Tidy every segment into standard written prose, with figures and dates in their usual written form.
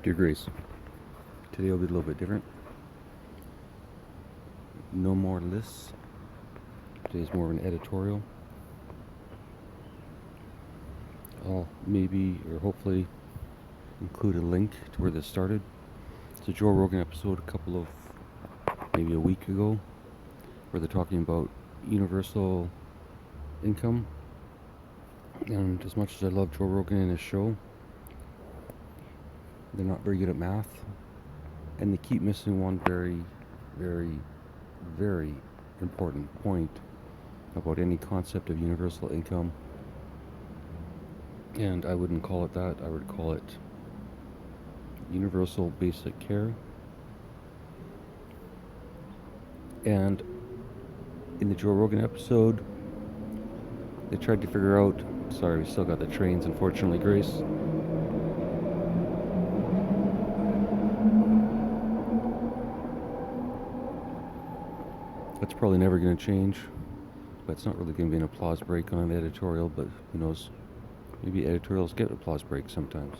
Dear Grace, today will be a little bit different. No more lists. Today's more of an editorial. I'll maybe or hopefully include a link to where this started. It's a Joe Rogan episode maybe a week ago, where they're talking about universal income. And as much as I love Joe Rogan and his show, they're not very good at math. And they keep missing one very, very, very important point about any concept of universal income. And I wouldn't call it that. I would call it universal basic care. And in the Joe Rogan episode, they tried to figure out, sorry, we still got the trains, unfortunately, Grace. That's probably never going to change, but it's not really going to be an applause break on an editorial, but who knows, maybe editorials get applause breaks sometimes.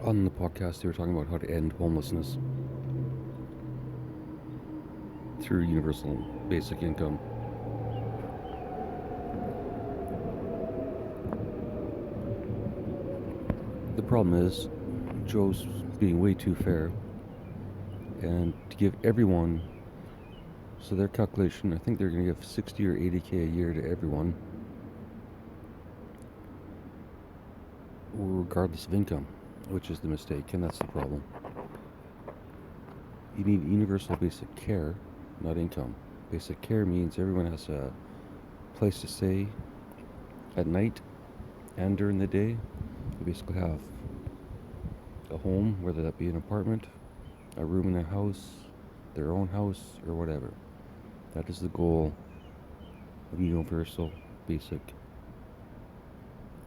On the podcast, they were talking about how to end homelessness through universal basic income. The problem is, Joe's being way too fair, and to give everyone, so their calculation, I think they're going to give 60 or 80K a year to everyone, regardless of income, which is the mistake, and that's the problem. You need universal basic care, not income. Basic care means everyone has a place to stay at night and during the day. You basically have a home, whether that be an apartment, a room in a house, their own house, or whatever. That is the goal of universal basic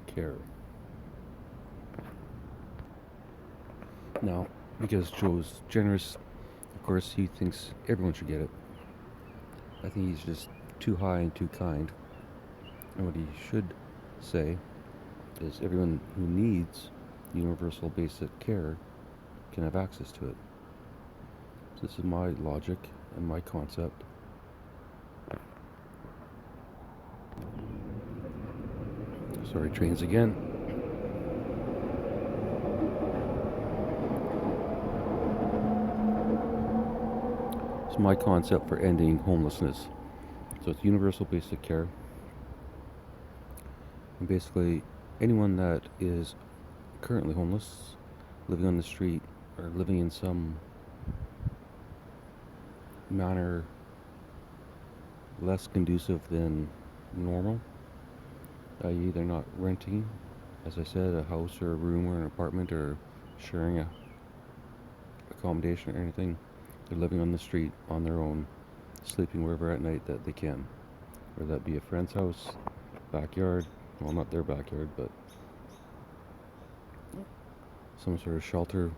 care. Now, because Joe's generous, of course, he thinks everyone should get it. I think he's just too high and too kind. And what he should say is everyone who needs universal basic care can have access to it. So this is my logic and my concept. Sorry, trains again. It's my concept for ending homelessness. So it's universal basic care. And basically, anyone that is currently homeless, living on the street, or living in some manner less conducive than normal, i.e. they're not renting, as I said, a house or a room or an apartment or sharing a accommodation or anything. They're living on the street on their own, sleeping wherever at night that they can, whether that be a friend's house, backyard, well, not their backyard, but some sort of shelter,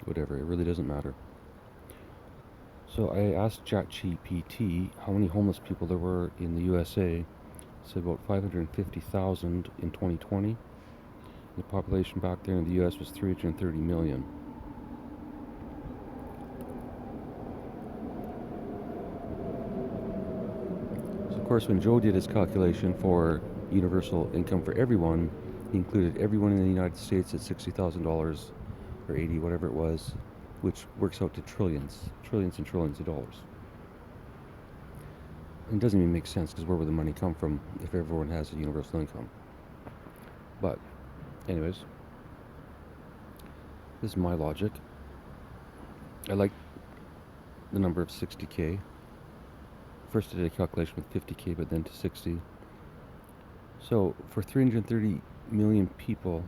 whatever, it really doesn't matter. So I asked Jachi how many homeless people there were in the USA. It said about 550,000 in 2020. The population back there in the US was 330 million. So of course, when Joe did his calculation for universal income for everyone, he included everyone in the United States at $60,000 or 80, whatever it was, which works out to trillions and trillions of dollars. And it doesn't even make sense, because where would the money come from if everyone has a universal income? But anyways, this is my logic. I like the number of 60K. First I did a calculation with 50K, but then to 60. So for 330 million people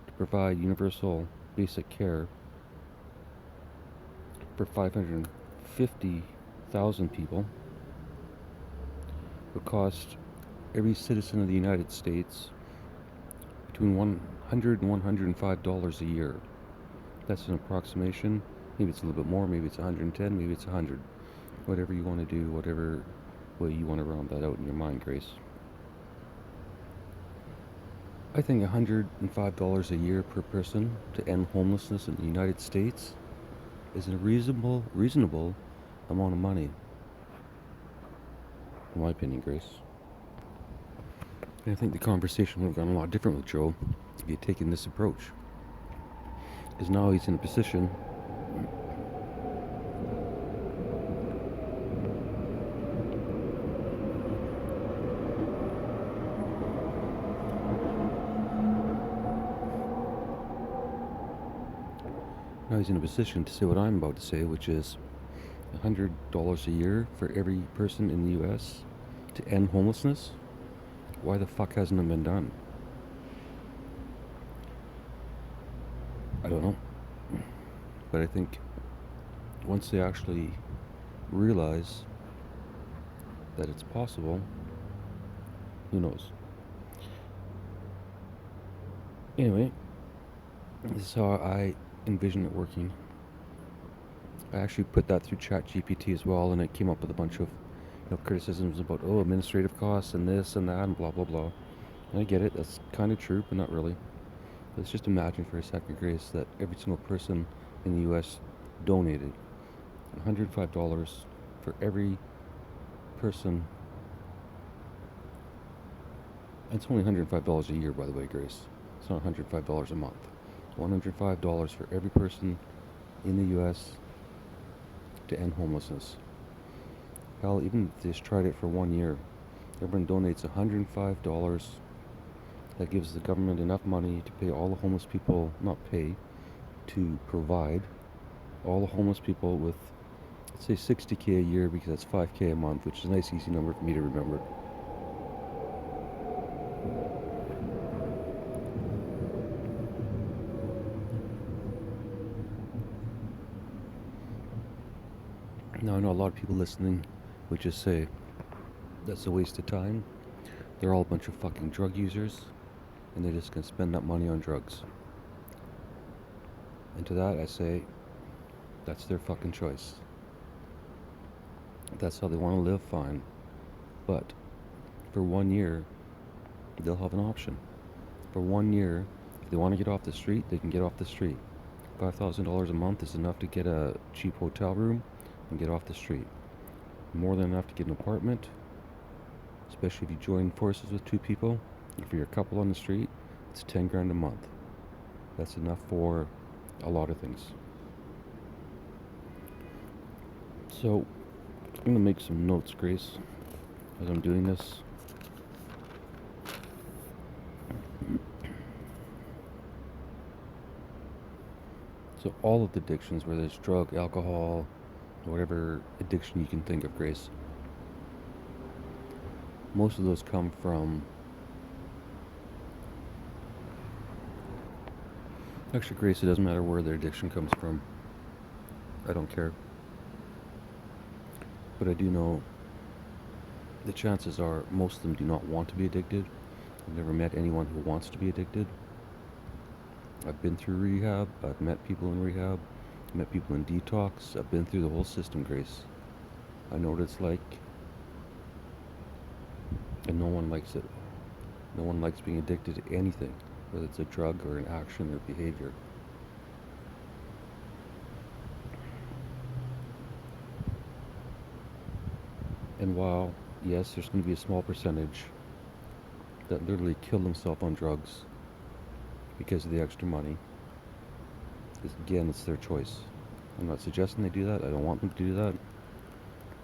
to provide universal basic care for 550,000 people, would cost every citizen of the United States between $100 and $105 a year. That's an approximation. Maybe it's a little bit more, maybe it's 110, maybe it's 100. Whatever you want to do, whatever way you want to round that out in your mind, Grace. I think $105 a year per person to end homelessness in the United States is a reasonable amount of money. In my opinion, Grace. And I think the conversation would have gone a lot different with Joe if he had taken this approach. Because now he's in a position to say what I'm about to say, which is $100 a year for every person in the U.S. to end homelessness. Why the fuck hasn't it been done? I don't know. But I think once they actually realize that it's possible, who knows? Anyway, this is how I envision it working. I actually put that through ChatGPT as well, and it came up with a bunch of criticisms about administrative costs and this and that and blah blah blah. And I get it, that's kind of true, but not really. Let's just imagine for a second, Grace, that every single person in the US donated $105 for every person. It's only $105 a year, by the way, Grace. It's not $105 a month. $105 for every person in the US to end homelessness. Hell, even if they just tried it for 1 year, everyone donates $105. That gives the government enough money to pay all the homeless people, not pay, to provide all the homeless people with, let's say, $60K a year, because that's $5K a month, which is a nice easy number for me to remember. Now, I know a lot of people listening would just say, that's a waste of time. They're all a bunch of fucking drug users, and they're just going to spend that money on drugs. And to that I say, that's their fucking choice. If that's how they want to live, fine. But for 1 year, they'll have an option. For 1 year, if they want to get off the street, they can get off the street. $5,000 a month is enough to get a cheap hotel room and get off the street. More than enough to get an apartment, especially if you join forces with two people. If you're a couple on the street, it's 10 grand a month. That's enough for a lot of things. So, I'm going to make some notes, Grace, as I'm doing this. So all of the addictions, whether it's drug, alcohol, whatever addiction you can think of, Grace, most of those come from, actually, Grace, it doesn't matter where their addiction comes from. I don't care. But I do know the chances are most of them do not want to be addicted. I've never met anyone who wants to be addicted. I've been through rehab. I've met people in rehab. I've met people in detox. I've been through the whole system, Grace. I know what it's like. And no one likes it. No one likes being addicted to anything, whether it's a drug or an action or behavior. And while, yes, there's going to be a small percentage that literally kill themselves on drugs because of the extra money, because again, it's their choice. I'm not suggesting they do that. I don't want them to do that.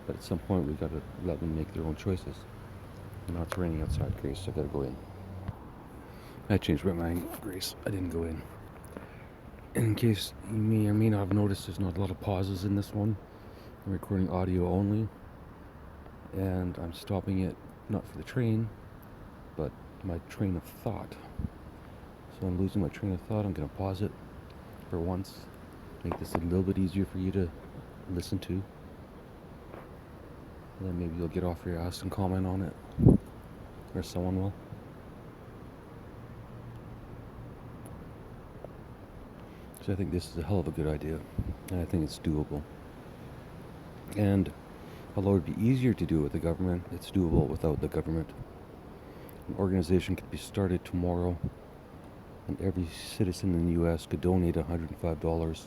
But at some point, we've got to let them make their own choices. Now it's raining outside, Grace, so I've got to go in. I changed my mind, Grace. I didn't go in. And in case you may or may not have noticed, there's not a lot of pauses in this one. I'm recording audio only. And I'm stopping it, not for the train, but my train of thought. So I'm losing my train of thought. I'm going to pause it for once. Make this a little bit easier for you to listen to. And then maybe you'll get off your ass and comment on it. Or someone will. So I think this is a hell of a good idea. And I think it's doable. And although it would be easier to do it with the government, it's doable without the government. An organization could be started tomorrow, and every citizen in the U.S. could donate $105,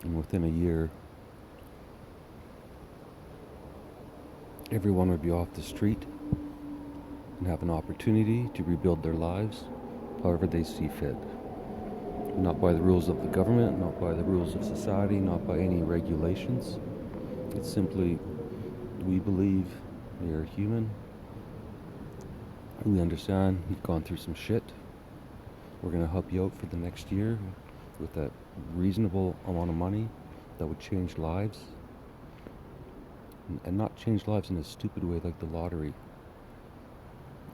and within a year, everyone would be off the street and have an opportunity to rebuild their lives however they see fit. Not by the rules of the government, not by the rules of society, not by any regulations. It's simply, we believe we are human. We understand you've gone through some shit. We're going to help you out for the next year with that reasonable amount of money that would change lives. And not change lives in a stupid way like the lottery.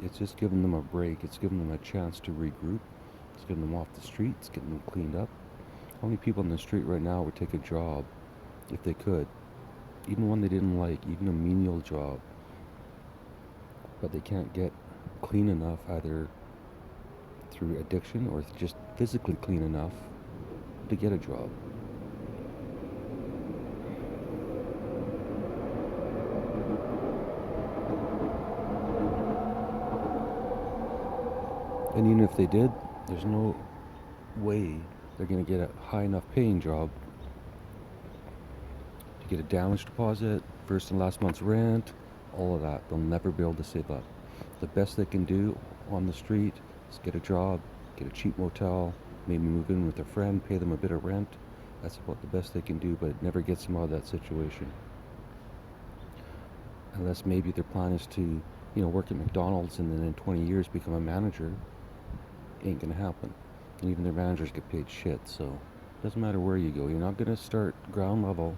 It's just giving them a break. It's giving them a chance to regroup. It's getting them off the street. It's getting them cleaned up. How many people in the street right now would take a job if they could? Even one they didn't like, even a menial job. But they can't get clean enough either through addiction or just physically clean enough to get a job. And even if they did, there's no way they're going to get a high enough paying job to get a damage deposit, first and last month's rent, all of that. They'll never be able to save up. The best they can do on the street is get a job, get a cheap motel, maybe move in with a friend, pay them a bit of rent. That's about the best they can do, but it never gets them out of that situation. Unless maybe their plan is to, work at McDonald's and then in 20 years become a manager. Ain't gonna happen. And even their managers get paid shit, so it doesn't matter where you go. You're not gonna start ground level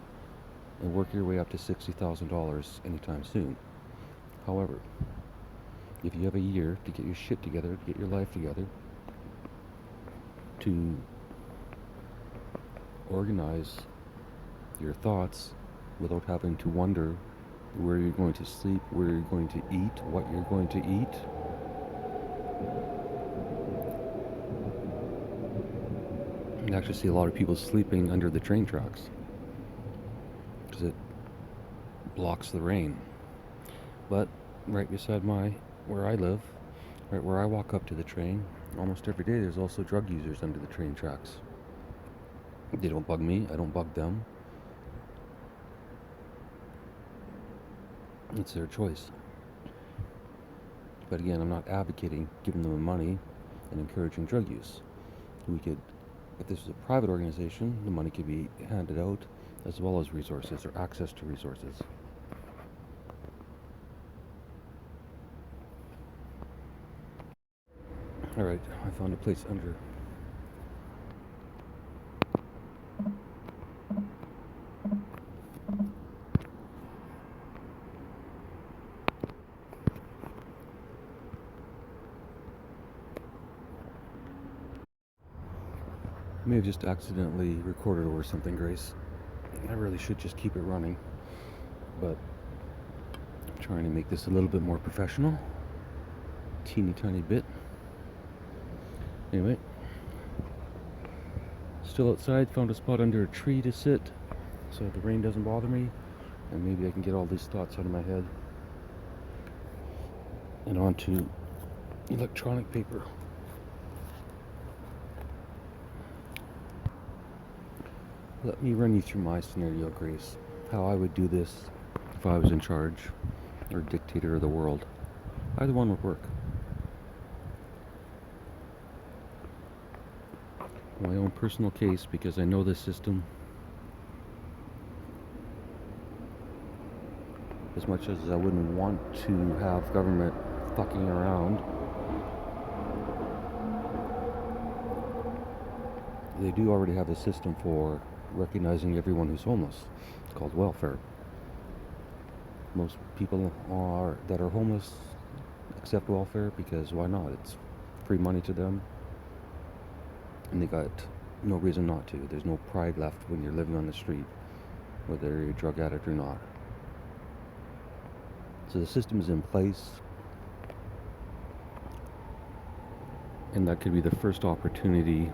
and work your way up to $60,000 anytime soon. However, if you have a year to get your shit together, to get your life together, to organize your thoughts without having to wonder where you're going to sleep, where you're going to eat, what you're going to eat, you actually see a lot of people sleeping under the train tracks because it blocks the rain. But right beside where I live, right where I walk up to the train, almost every day there's also drug users under the train tracks. They don't bug me, I don't bug them. It's their choice. But again, I'm not advocating giving them money and encouraging drug use. If this was a private organization, the money could be handed out as well as resources or access to resources. Alright, I found a place under. I may have just accidentally recorded over something, Grace. I really should just keep it running, but I'm trying to make this a little bit more professional. Teeny tiny bit. Anyway, still outside, found a spot under a tree to sit so the rain doesn't bother me, and maybe I can get all these thoughts out of my head and onto electronic paper. Let me run you through my scenario, Grace. How I would do this if I was in charge or dictator of the world. Either one would work. My own personal case, because I know this system as much as I wouldn't want to have government fucking around. They do already have a system for recognizing everyone who's homeless. It's called welfare. Most people that are homeless accept welfare because why not? It's free money to them, and they got no reason not to. There's no pride left when you're living on the street, whether you're a drug addict or not. So the system is in place, and that could be the first opportunity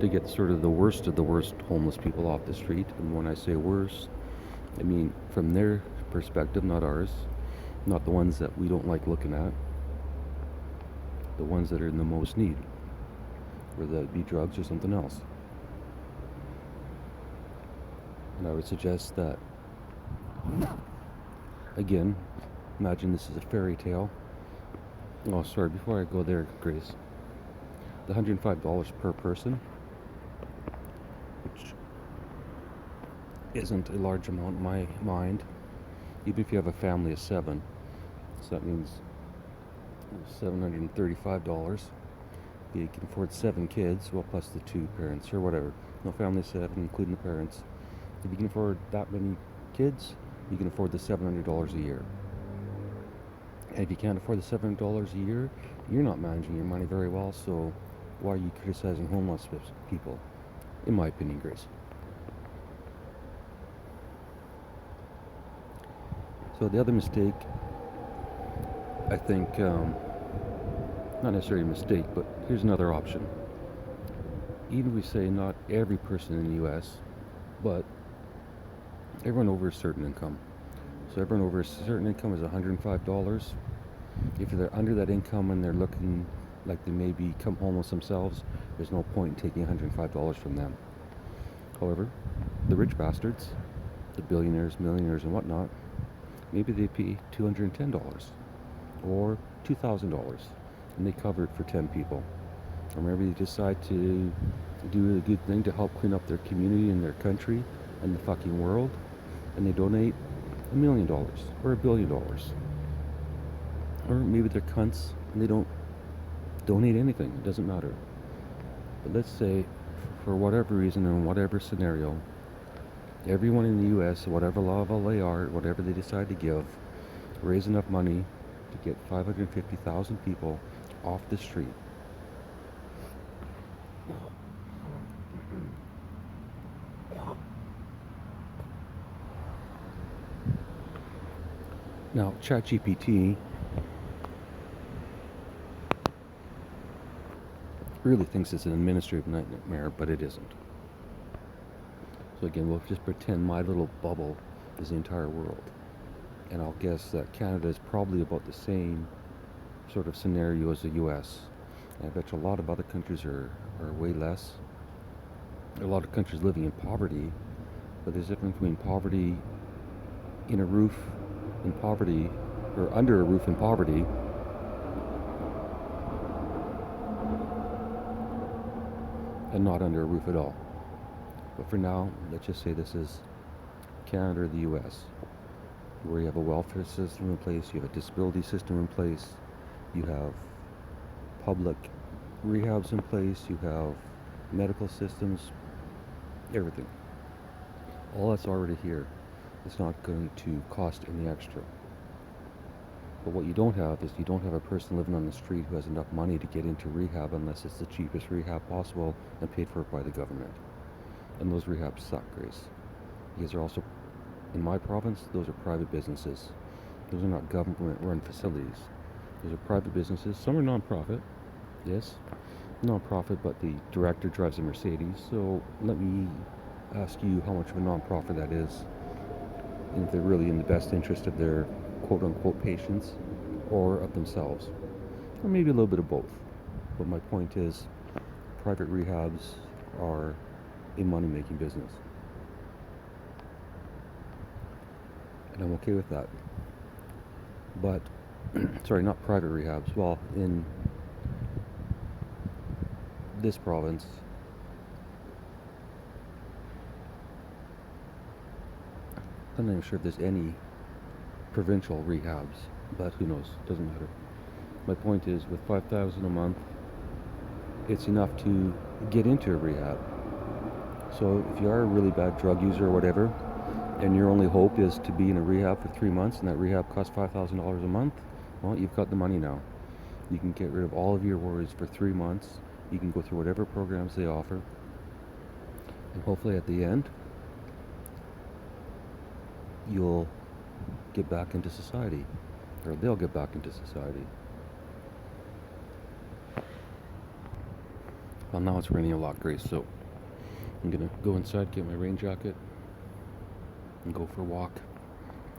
to get sort of the worst of the worst homeless people off the street. And when I say worst, I mean from their perspective, not ours, not the ones that we don't like looking at, the ones that are in the most need, whether that be drugs or something else. And I would suggest that, again, imagine this is a fairy tale. Oh, sorry, before I go there, Grace, the $105 per person, which isn't a large amount in my mind, even if you have a family of 7, so that means $735. You can afford 7 kids, well, plus the 2 parents or whatever. No, family of 7, including the parents. If you can afford that many kids, you can afford the $700 a year. And if you can't afford the $700 a year, you're not managing your money very well, so why are you criticizing homeless people? In my opinion, Grace. So the other mistake, I think, not necessarily a mistake, but here's another option. Even if we say not every person in the U.S., but everyone over a certain income. So everyone over a certain income is $105. If they're under that income and they're looking like they may become homeless themselves, there's no point in taking $105 from them. However, the rich bastards, the billionaires, millionaires, and whatnot, maybe they pay $210 or $2,000, and they cover it for 10 people. Or maybe they decide to do a good thing to help clean up their community and their country and the fucking world, and they donate $1 million or $1 billion. Or maybe they're cunts and they don't donate anything. It doesn't matter. But let's say, for whatever reason and whatever scenario, everyone in the U.S., whatever level they are, whatever they decide to give, raise enough money to get 550,000 people off the street. Now, ChatGPT really thinks it's an administrative nightmare, but it isn't. So again, we'll just pretend my little bubble is the entire world. And I'll guess that Canada is probably about the same sort of scenario as the US. And I bet you a lot of other countries are way less. A lot of countries living in poverty, but there's a difference between poverty in a roof in poverty, or under a roof in poverty, and not under a roof at all. But for now, let's just say this is Canada or the US, where you have a welfare system in place, you have a disability system in place, you have public rehabs in place, you have medical systems, everything. All that's already here. It's not going to cost any extra. But what you don't have is you don't have a person living on the street who has enough money to get into rehab unless it's the cheapest rehab possible and paid for by the government. And those rehabs suck, Grace. Because they're also, in my province, those are private businesses. Those are not government-run facilities. Those are private businesses. Some are non-profit, yes, non-profit, but the director drives a Mercedes. So let me ask you how much of a non-profit that is, and if they're really in the best interest of their quote-unquote patients or of themselves, or maybe a little bit of both. But my point is, private rehabs are a money-making business, and I'm okay with that. But sorry, not private rehabs. Well, in this province, I'm not even sure if there's any provincial rehabs, but who knows, doesn't matter. My point is, with $5,000 a month, it's enough to get into a rehab. So if you are a really bad drug user or whatever, and your only hope is to be in a rehab for 3 months, and that rehab costs $5,000 a month, well, you've got the money now. You can get rid of all of your worries for 3 months. You can go through whatever programs they offer, and hopefully at the end, you'll get back into society, or they'll get back into society. Well, now it's raining a lot, Grace, so I'm gonna go inside, get my rain jacket, and go for a walk,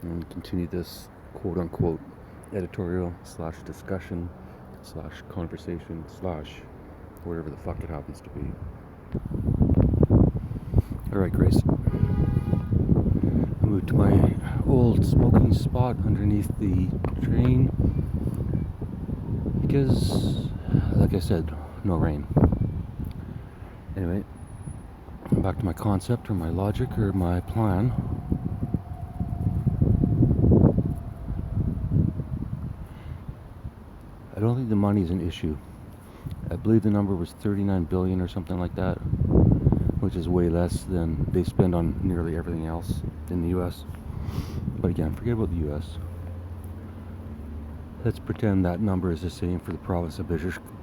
and continue this quote-unquote editorial slash discussion slash conversation slash whatever the fuck it happens to be. Alright, Grace. I moved to my old smoking spot underneath the train because, like I said, no rain. Anyway, back to my concept or my logic or my plan. I don't think the money is an issue. I believe the number was 39 billion or something like that, which is way less than they spend on nearly everything else in the US. But again, forget about the US. Let's pretend that number is the same for the province of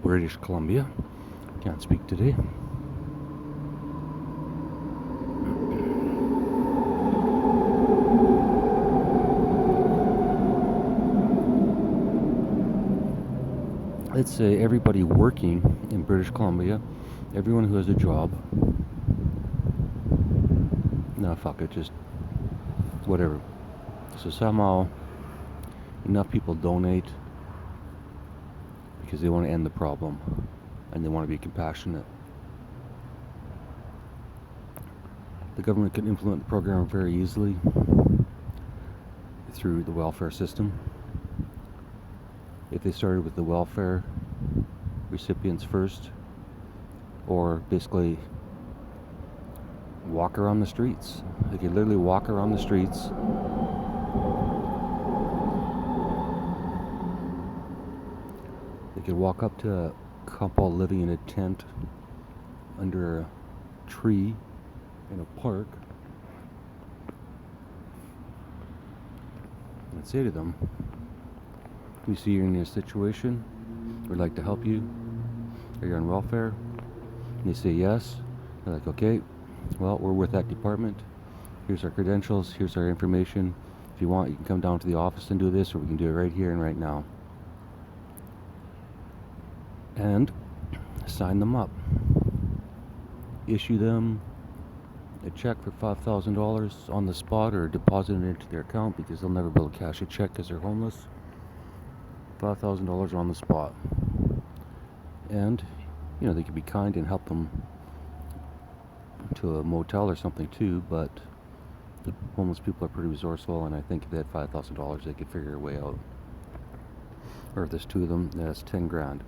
British Columbia. Can't speak today. Let's say everybody working in British Columbia, everyone who has a job, no, fuck it, just whatever. So somehow enough people donate because they want to end the problem and they want to be compassionate. The government can implement the program very easily through the welfare system. If they started with the welfare recipients first, or basically walk around the streets. They could literally walk around the streets they could walk up to a couple living in a tent under a tree in a park and say to them, we see you're in a situation, we'd like to help you, are you on welfare? And they say yes. They're like, okay, well, we're with that department, here's our credentials, here's our information, if you want you can come down to the office and do this, or we can do it right here and right now. And sign them up, issue them a check for $5,000 on the spot, or deposit it into their account because they'll never be able to cash a check because they're homeless. $5,000 on the spot. And, you know, they could be kind and help them to a motel or something too, but the homeless people are pretty resourceful, and I think if they had $5,000 they could figure a way out. Or if there's two of them, that's 10 grand.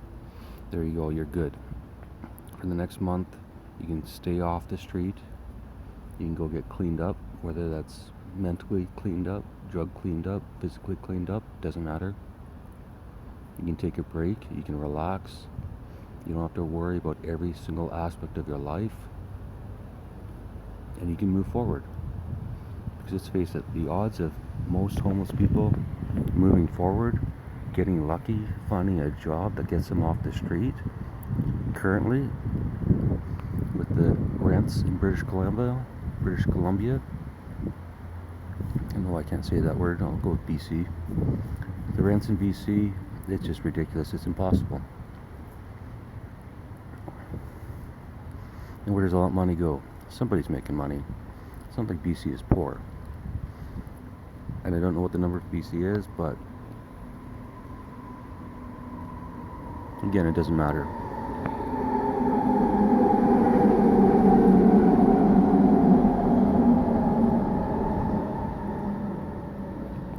There you go, you're good. For the next month, you can stay off the street, you can go get cleaned up, whether that's mentally cleaned up, drug cleaned up, physically cleaned up, doesn't matter. You can take a break, you can relax, you don't have to worry about every single aspect of your life, and you can move forward. Because let's face it, the odds of most homeless people moving forward, getting lucky, finding a job that gets them off the street, currently, with the rents in British Columbia, I know I can't say that word, I'll go with BC. The rents in BC, it's just ridiculous, it's impossible. And where does all that money go? Somebody's making money. It's not like BC is poor. And I don't know what the number of BC is, but again, it doesn't matter.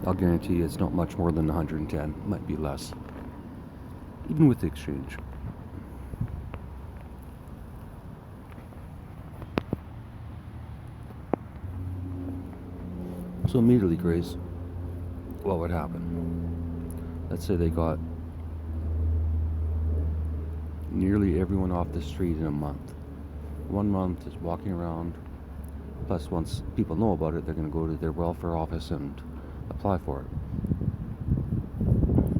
I'll guarantee you it's not much more than 110. It might be less. Even with the exchange. So immediately, Grace, what would happen? Let's say they got nearly everyone off the street in a month. 1 month is walking around, plus once people know about it, they're going to go to their welfare office and apply for it.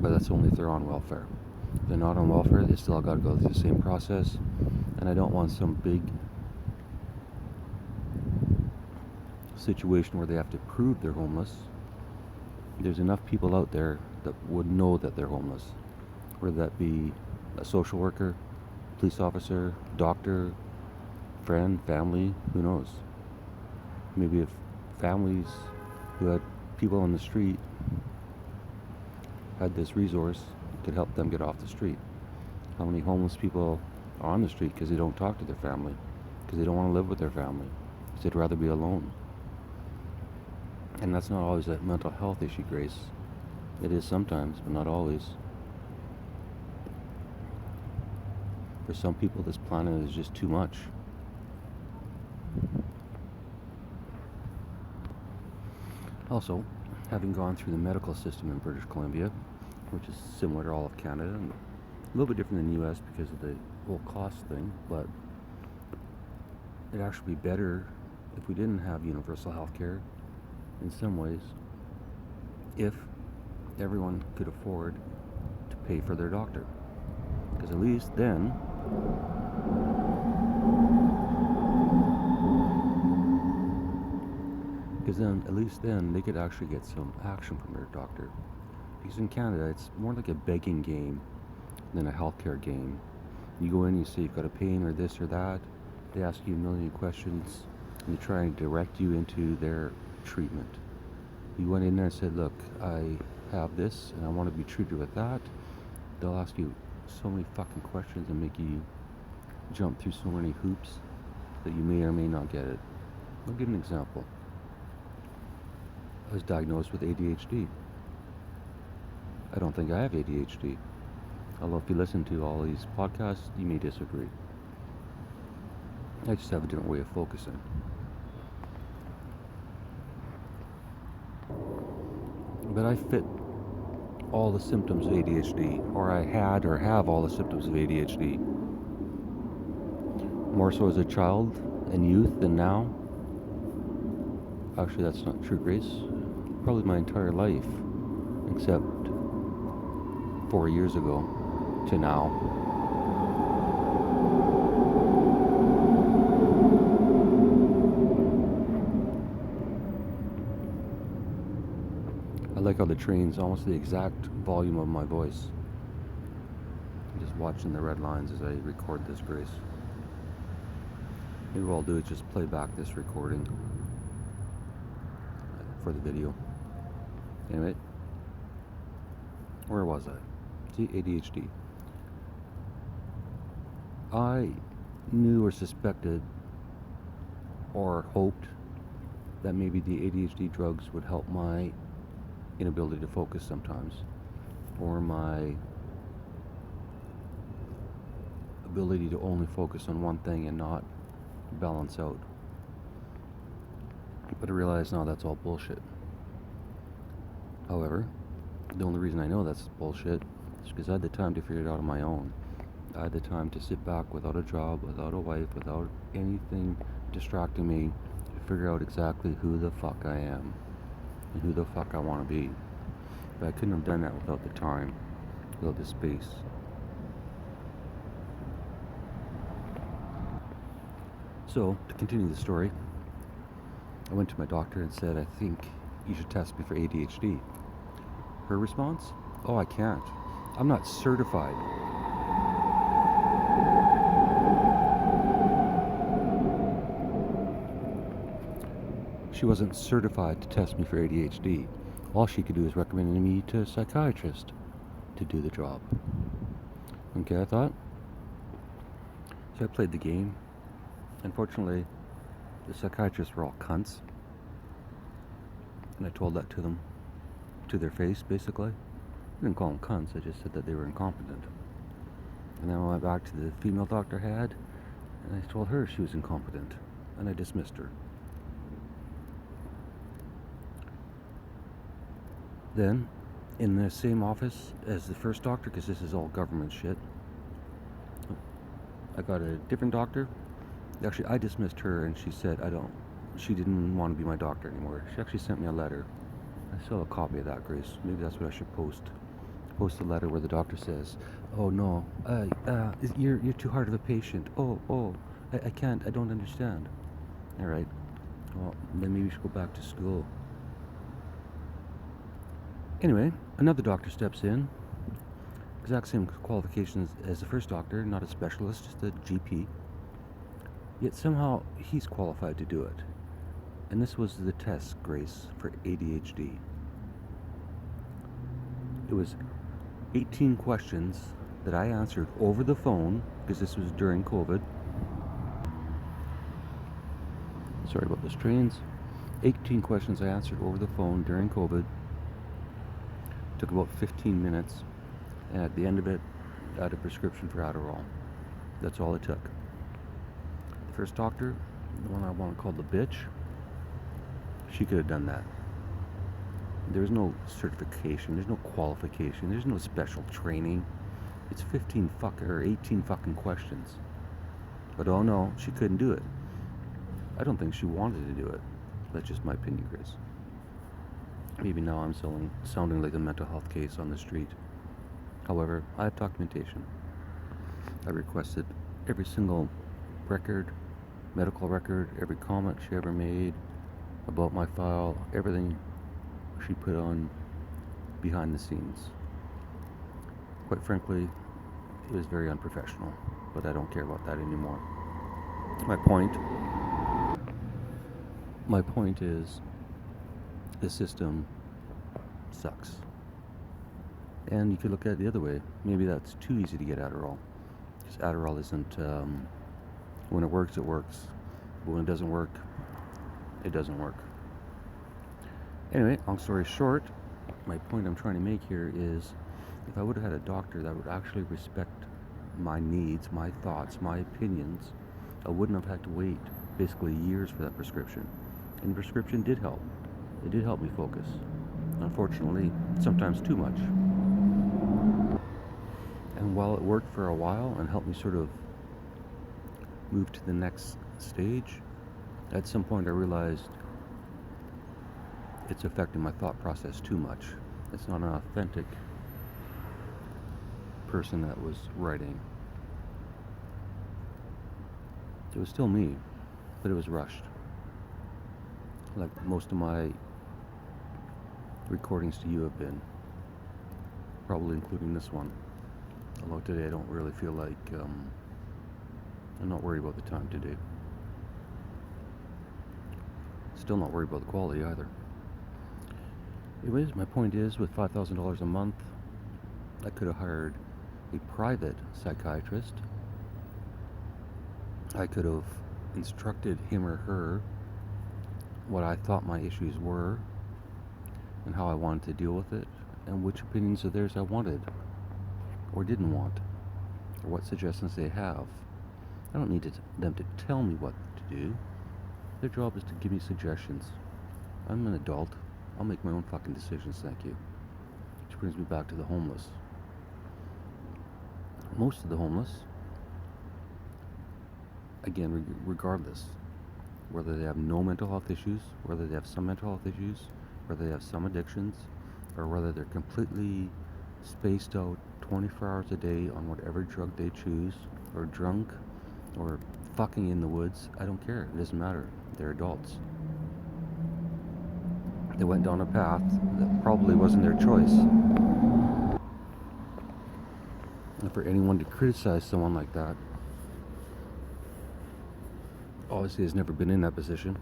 But that's only if they're on welfare. If they're not on welfare, they still got to go through the same process. And I don't want some big situation where they have to prove they're homeless. there's enough people out there that would know that they're homeless, whether that be a social worker, police officer, doctor, friend, family, who knows. Maybe if families who had people on the street had this resource, it could help them get off the street. How many homeless people are on the street because they don't talk to their family, because they don't want to live with their family, because they'd rather be alone. And that's not always a mental health issue, Grace. It is sometimes, but not always. For some people, this planet is just too much. Also, having gone through the medical system in British Columbia, which is similar to all of Canada, and a little bit different than the US because of the whole cost thing, but it'd actually be better if we didn't have universal health care in some ways, if everyone could afford to pay for their doctor. Because at least then, they could actually get some action from their doctor. Because in Canada, it's more like a begging game than a healthcare game. You go in, you say you've got a pain or this or that. They ask you a million questions, and they try and direct you into their treatment. You went in there and said, look, I have this, and I want to be treated with that. They'll ask you so many fucking questions and make you jump through so many hoops that you may or may not get it. I'll give an example. I was diagnosed with ADHD. I don't think I have ADHD. Although if you listen to all these podcasts, you may disagree. I just have a different way of focusing. But I fit all the symptoms of ADHD, or I had or have all the symptoms of ADHD. More so as a child and youth than now. Actually, that's not true, Grace. Probably my entire life, except 4 years ago to now. I like how the train's almost the exact volume of my voice. I'm just watching the red lines as I record this, Grace. Maybe what I'll do is just play back this recording for the video. Anyway, where was I? See, ADHD. I knew or suspected or hoped that maybe the ADHD drugs would help my inability to focus sometimes, or my ability to only focus on one thing and not balance out. But I realize now that's all bullshit. However, the only reason I know that's bullshit is because I had the time to figure it out on my own. I had the time to sit back without a job, without a wife, without anything distracting me, to figure out exactly who the fuck I am and who the fuck I want to be. But I couldn't have done that without the time, without the space. So, to continue the story, I went to my doctor and said, I think you should test me for ADHD. Her response? Oh, I can't. I'm not certified. She wasn't certified to test me for ADHD. All she could do is recommend me to a psychiatrist to do the job. Okay, I thought. So I played the game. Unfortunately, the psychiatrists were all cunts. And I told that to them, to their face, basically. I didn't call them cunts, I just said that they were incompetent. And then I went back to the female doctor I had, and I told her she was incompetent, and I dismissed her. Then, in the same office as the first doctor, because this is all government shit, I got a different doctor. Actually, I dismissed her, and she said she didn't want to be my doctor anymore. She actually sent me a letter. I still have a copy of that, Grace. Maybe that's what I should post. Post a letter where the doctor says, oh no, you're too hard of a patient. I can't, I don't understand. Alright, well, then maybe we should go back to school. Anyway, another doctor steps in, exact same qualifications as the first doctor, not a specialist, just a GP. Yet somehow he's qualified to do it. And this was the test, Grace, for ADHD. It was 18 questions that I answered over the phone, because this was during COVID. Sorry about those trains. 18 questions I answered over the phone during COVID. Took about 15 minutes. And at the end of it, I had a prescription for Adderall. That's all it took. The first doctor, the one I want to call the bitch, she could have done that. There's no certification, there's no qualification, there's no special training. It's 18 fucking questions. But oh no, she couldn't do it. I don't think she wanted to do it. That's just my opinion, Chris. Maybe now I'm sounding like a mental health case on the street. However, I have documentation. I requested every single record, medical record, every comment she ever made about my file, everything she put on behind the scenes. Quite frankly, it was very unprofessional, but I don't care about that anymore. My point is, the system sucks. And you could look at it the other way. Maybe that's too easy to get Adderall. Because Adderall isn't, when it works, it works. But when it doesn't work, it doesn't work. Anyway, long story short, my point I'm trying to make here is, if I would have had a doctor that would actually respect my needs, my thoughts, my opinions, I wouldn't have had to wait basically years for that prescription. And the prescription did help. It did help me focus. Unfortunately, sometimes too much. And while it worked for a while and helped me sort of move to the next stage, at some point I realized it's affecting my thought process too much. It's not an authentic person that was writing. It was still me, but it was rushed. Like most of my recordings to you have been, probably including this one. Although today I don't really feel like, I'm not worried about the time today. Still not worried about the quality either. Anyways, my point is, with $5,000 a month, I could have hired a private psychiatrist. I could have instructed him or her what I thought my issues were and how I wanted to deal with it, and which opinions of theirs I wanted or didn't want, or what suggestions they have. I don't need them to tell me what to do. Their job is to give me suggestions. I'm an adult. I'll make my own fucking decisions, thank you. Which brings me back to the homeless. Most of the homeless, again, regardless, whether they have no mental health issues, whether they have some mental health issues, whether they have some addictions, or whether they're completely spaced out 24 hours a day on whatever drug they choose, or drunk, or fucking in the woods, I don't care. It doesn't matter. They're adults. They went down a path that probably wasn't their choice. And for anyone to criticize someone like that, obviously has never been in that position,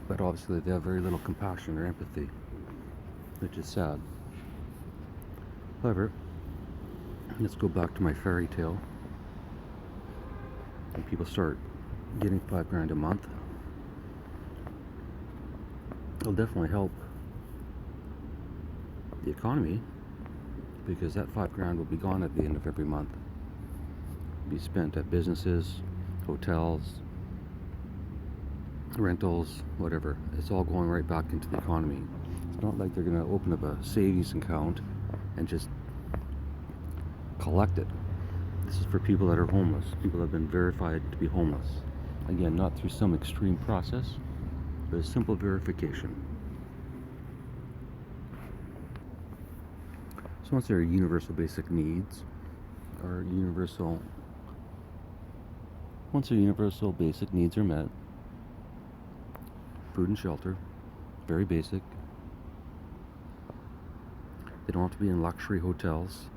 but obviously they have very little compassion or empathy, which is sad. However, let's go back to my fairy tale. When people start getting $5,000 a month, it'll definitely help the economy, because that $5,000 will be gone at the end of every month. Be spent at businesses, hotels, rentals, whatever. It's all going right back into the economy. It's not like they're going to open up a savings account and just collect it. This is for people that are homeless, people that have been verified to be homeless. Again, not through some extreme process, but a simple verification. So once their universal basic needs are once their universal basic needs are met, food and shelter, very basic, They don't have to be in luxury hotels.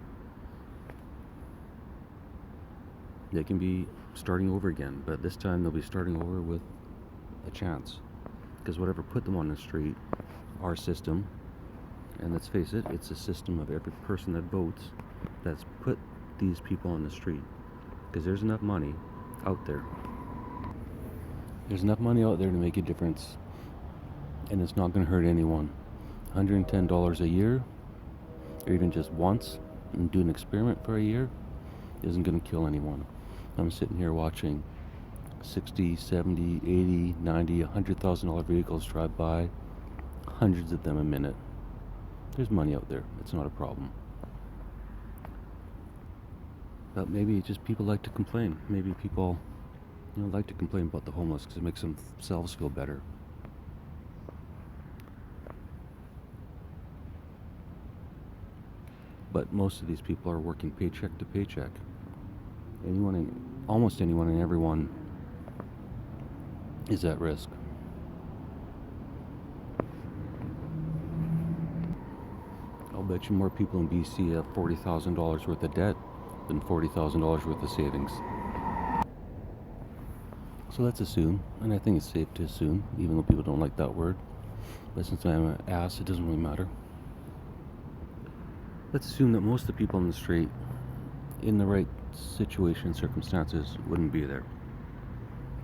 They can be starting over again, but this time they'll be starting over with a chance. Because whatever put them on the street, our system, and let's face it, it's a system of every person that votes that's put these people on the street. Because there's enough money out there. There's enough money out there to make a difference. And it's not going to hurt anyone. $110 a year, or even just once, and do an experiment for a year, isn't going to kill anyone. I'm sitting here watching 60, 70, 80, 90, $100,000 vehicles drive by, hundreds of them a minute. There's money out there. It's not a problem. But maybe just people like to complain. Maybe people, like to complain about the homeless because it makes themselves feel better. But most of these people are working paycheck to paycheck. Almost anyone and everyone is at risk. I'll bet you more people in BC have $40,000 worth of debt than $40,000 worth of savings. So let's assume, and I think it's safe to assume, even though people don't like that word, but since I'm an ass, it doesn't really matter. Let's assume that most of the people on the street, in the right situation, circumstances, wouldn't be there.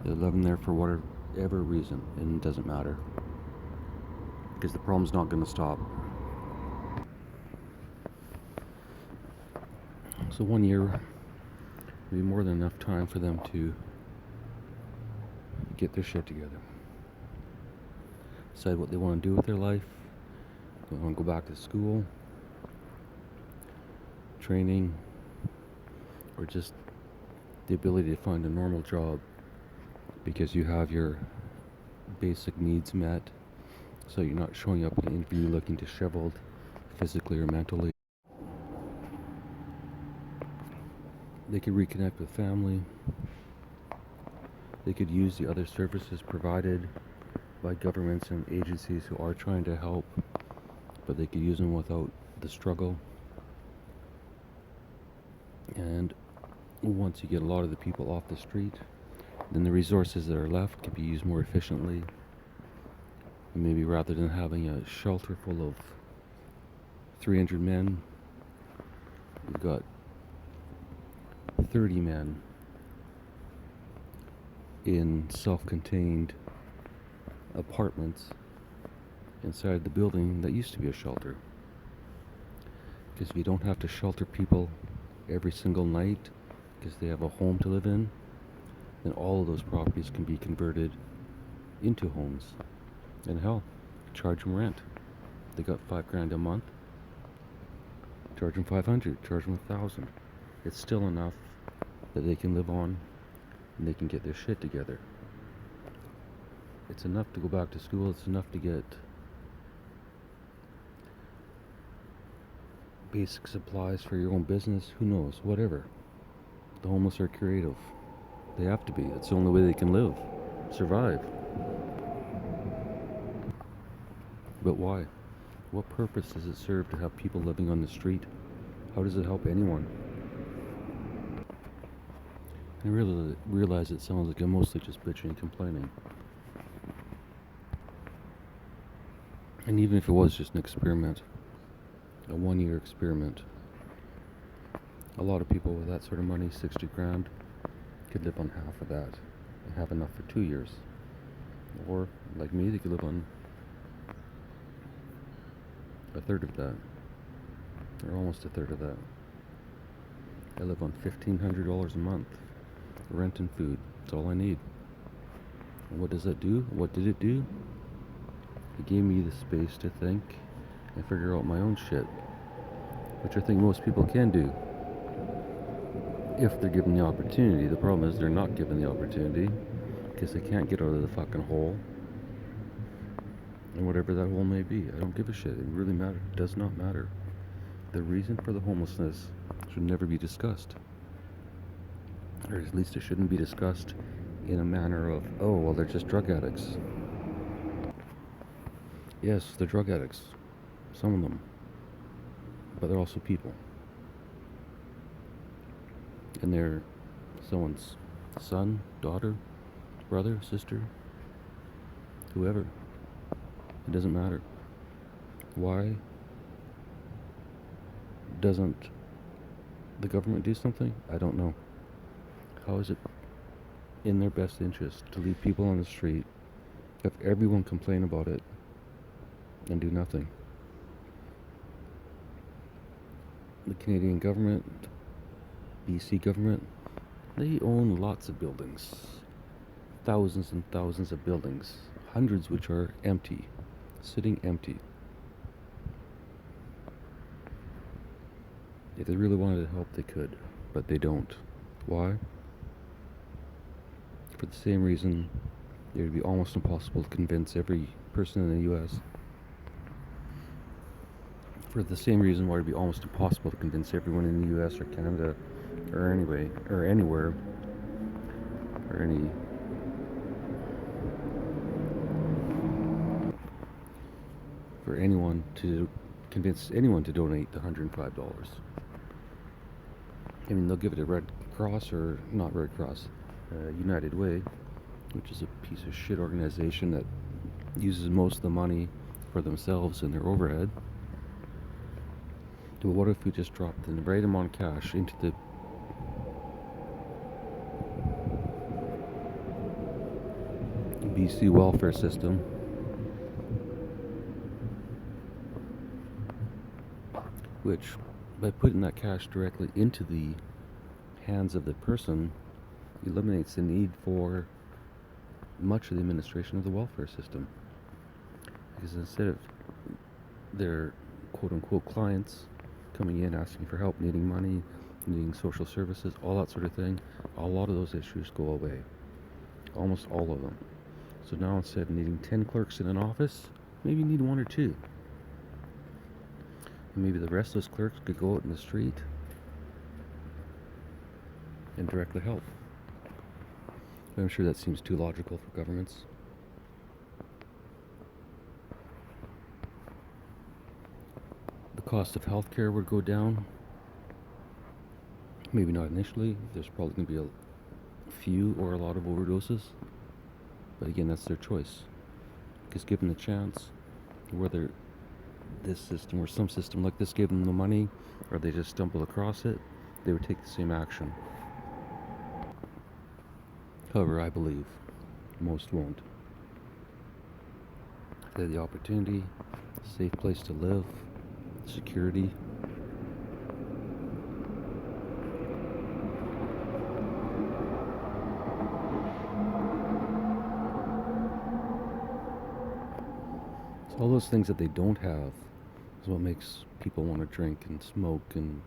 They're living there for whatever reason, and it doesn't matter. Because the problem's not going to stop. So 1 year would be more than enough time for them to get their shit together. Decide what they want to do with their life. They want to go back to school, training, or just the ability to find a normal job because you have your basic needs met, so you're not showing up at an interview looking disheveled physically or mentally. They could reconnect with family. They could use the other services provided by governments and agencies who are trying to help, but they could use them without the struggle. And once you get a lot of the people off the street, then the resources that are left can be used more efficiently. And maybe rather than having a shelter full of 300 men, you've got 30 men in self-contained apartments inside the building that used to be a shelter. Because if you don't have to shelter people every single night because they have a home to live in, then all of those properties can be converted into homes. And hell, charge them rent. They got $5,000 a month. Charge them $500. Charge them $1,000. It's still enough that they can live on and they can get their shit together. It's enough to go back to school. It's enough to get basic supplies for your own business. Who knows? Whatever. The homeless are creative. They have to be. It's the only way they can live, survive. But why? What purpose does it serve to have people living on the street? How does it help anyone? I really realize it sounds like I'm mostly just bitching and complaining. And even if it was just an experiment, a 1-year experiment, a lot of people with that sort of money, 60 grand, could live on half of that and have enough for 2 years. Or, like me, they could live on a third of that, or almost a third of that. I live on $1,500 a month, rent and food. That's all I need. And what does that do? What did it do? It gave me the space to think and figure out my own shit, which I think most people can do if they're given the opportunity. The problem is they're not given the opportunity because they can't get out of the fucking hole, and whatever that hole may be. I don't give a shit. It really matters. It does not matter. The reason for the homelessness should never be discussed, or at least it shouldn't be discussed in a manner of, oh, well, they're just drug addicts. Yes, they're drug addicts. Some of them. but they're also people. And they're someone's son, daughter, brother, sister, whoever. It doesn't matter. Why doesn't the government do something? I don't know. How is it in their best interest to leave people on the street, have everyone complain about it, and do nothing? The Canadian government, BC government, they own lots of buildings. Thousands and thousands of buildings. Hundreds which are empty. Sitting empty. If they really wanted to help, they could. But they don't. Why? For the same reason it would be almost impossible to convince every person in the US. For the same reason why it would be almost impossible to convince everyone in the US or Canada or anywhere or any for anyone to convince anyone to donate the $105. I mean, they'll give it a Red Cross or not Red Cross, United Way, which is a piece of shit organization that uses most of the money for themselves and their overhead. But what if we just dropped the right amount of cash into the BC welfare system, which by putting that cash directly into the hands of the person eliminates the need for much of the administration of the welfare system. Because instead of their quote-unquote clients coming in asking for help, needing money, needing social services, all that sort of thing, a lot of those issues go away. Almost all of them. So now instead of needing 10 clerks in an office, maybe you need 1 or 2. And maybe the rest of those clerks could go out in the street and directly help. But I'm sure that seems too logical for governments. The cost of healthcare would go down. Maybe not initially. There's probably going to be a few or a lot of overdoses. But again, that's their choice. Because given the chance, whether this system or some system like this gave them the money, or they just stumbled across it, they would take the same action. However, I believe most won't. They have the opportunity, safe place to live, security. So all those things that they don't have is what makes people want to drink and smoke and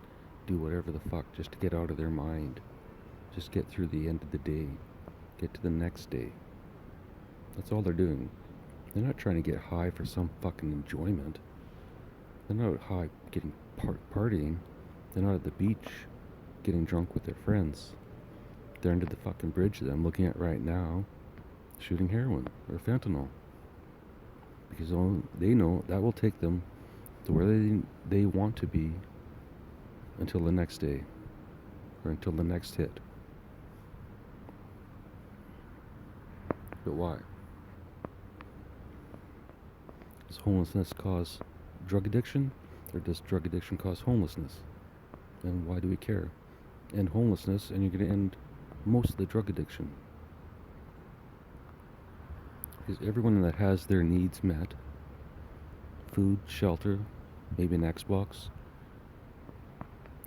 do whatever the fuck just to get out of their mind. Just get through the end of the day. Get to the next day. That's all they're doing. They're not trying to get high for some fucking enjoyment. They're not high getting partying. They're not at the beach getting drunk with their friends. They're under the fucking bridge that I'm looking at right now, shooting heroin or fentanyl. Because they know that will take them to where they want to be until the next day or until the next hit. But why? Does homelessness cause drug addiction, or does drug addiction cause homelessness? And why do we care? End homelessness and you're going to end most of the drug addiction. Because everyone that has their needs met, food, shelter, maybe an Xbox,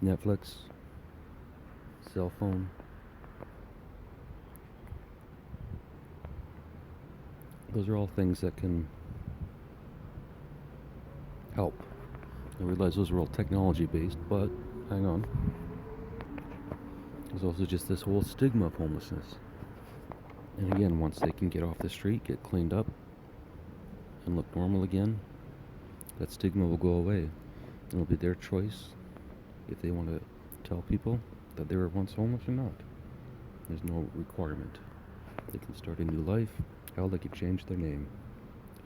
Netflix, cell phone, those are all things that can help. I realize those are all technology based, but hang on. There's also just this whole stigma of homelessness. And again, once they can get off the street, get cleaned up, and look normal again, that stigma will go away. It'll be their choice if they want to tell people that they were once homeless or not. There's no requirement. They can start a new life. Hell, they could change their name.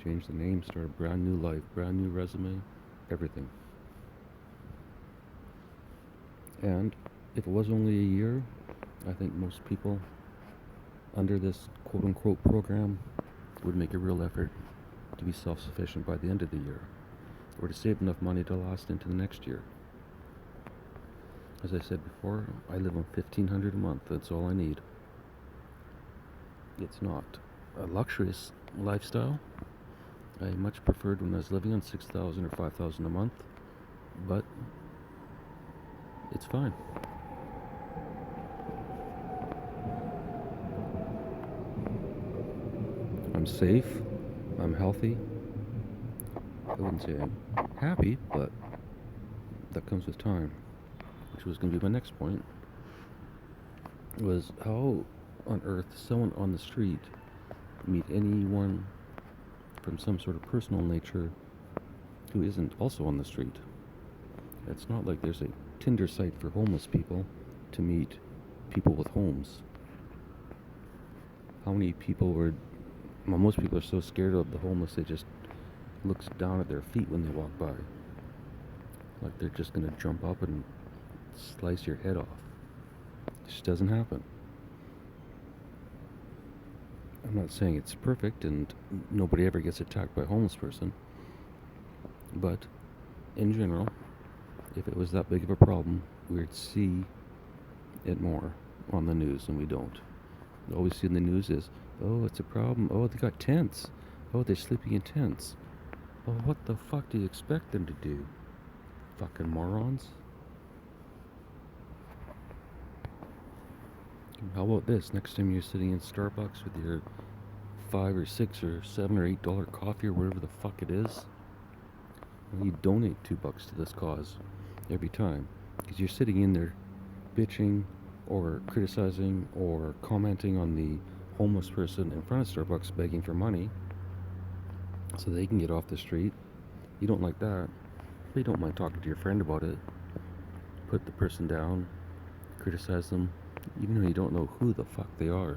Change the name, start a brand new life, brand new resume, everything. And if it was only a year, I think most people under this quote-unquote program would make a real effort to be self-sufficient by the end of the year, or to save enough money to last into the next year. As I said before, I live on $1,500 a month. That's all I need. It's not a luxurious lifestyle. I much preferred when I was living on $6,000 or $5,000 a month, but it's fine. I'm safe. I'm healthy. I wouldn't say I'm happy, but that comes with time. Which was going to be my next point. Was how on earth someone on the street meet anyone from some sort of personal nature who isn't also on the street. It's not like there's a Tinder site for homeless people to meet people with homes. How many people would... Well, most people are so scared of the homeless they just looks down at their feet when they walk by. Like they're just going to jump up and slice your head off. It just doesn't happen. I'm not saying it's perfect and nobody ever gets attacked by a homeless person, but in general, if it was that big of a problem, we would see it more on the news, and we don't. All we see in the news is, oh, it's a problem, oh, they got tents, oh, they're sleeping in tents. Well, what the fuck do you expect them to do? Fucking morons. How about this? Next time you're sitting in Starbucks with your $5 or $6 or $7 or $8 coffee or whatever the fuck it is, and you donate $2 to this cause every time, because you're sitting in there bitching or criticizing or commenting on the homeless person in front of Starbucks begging for money so they can get off the street. You don't like that, but you don't mind talking to your friend about it. Put the person down, criticize them, even though you don't know who the fuck they are.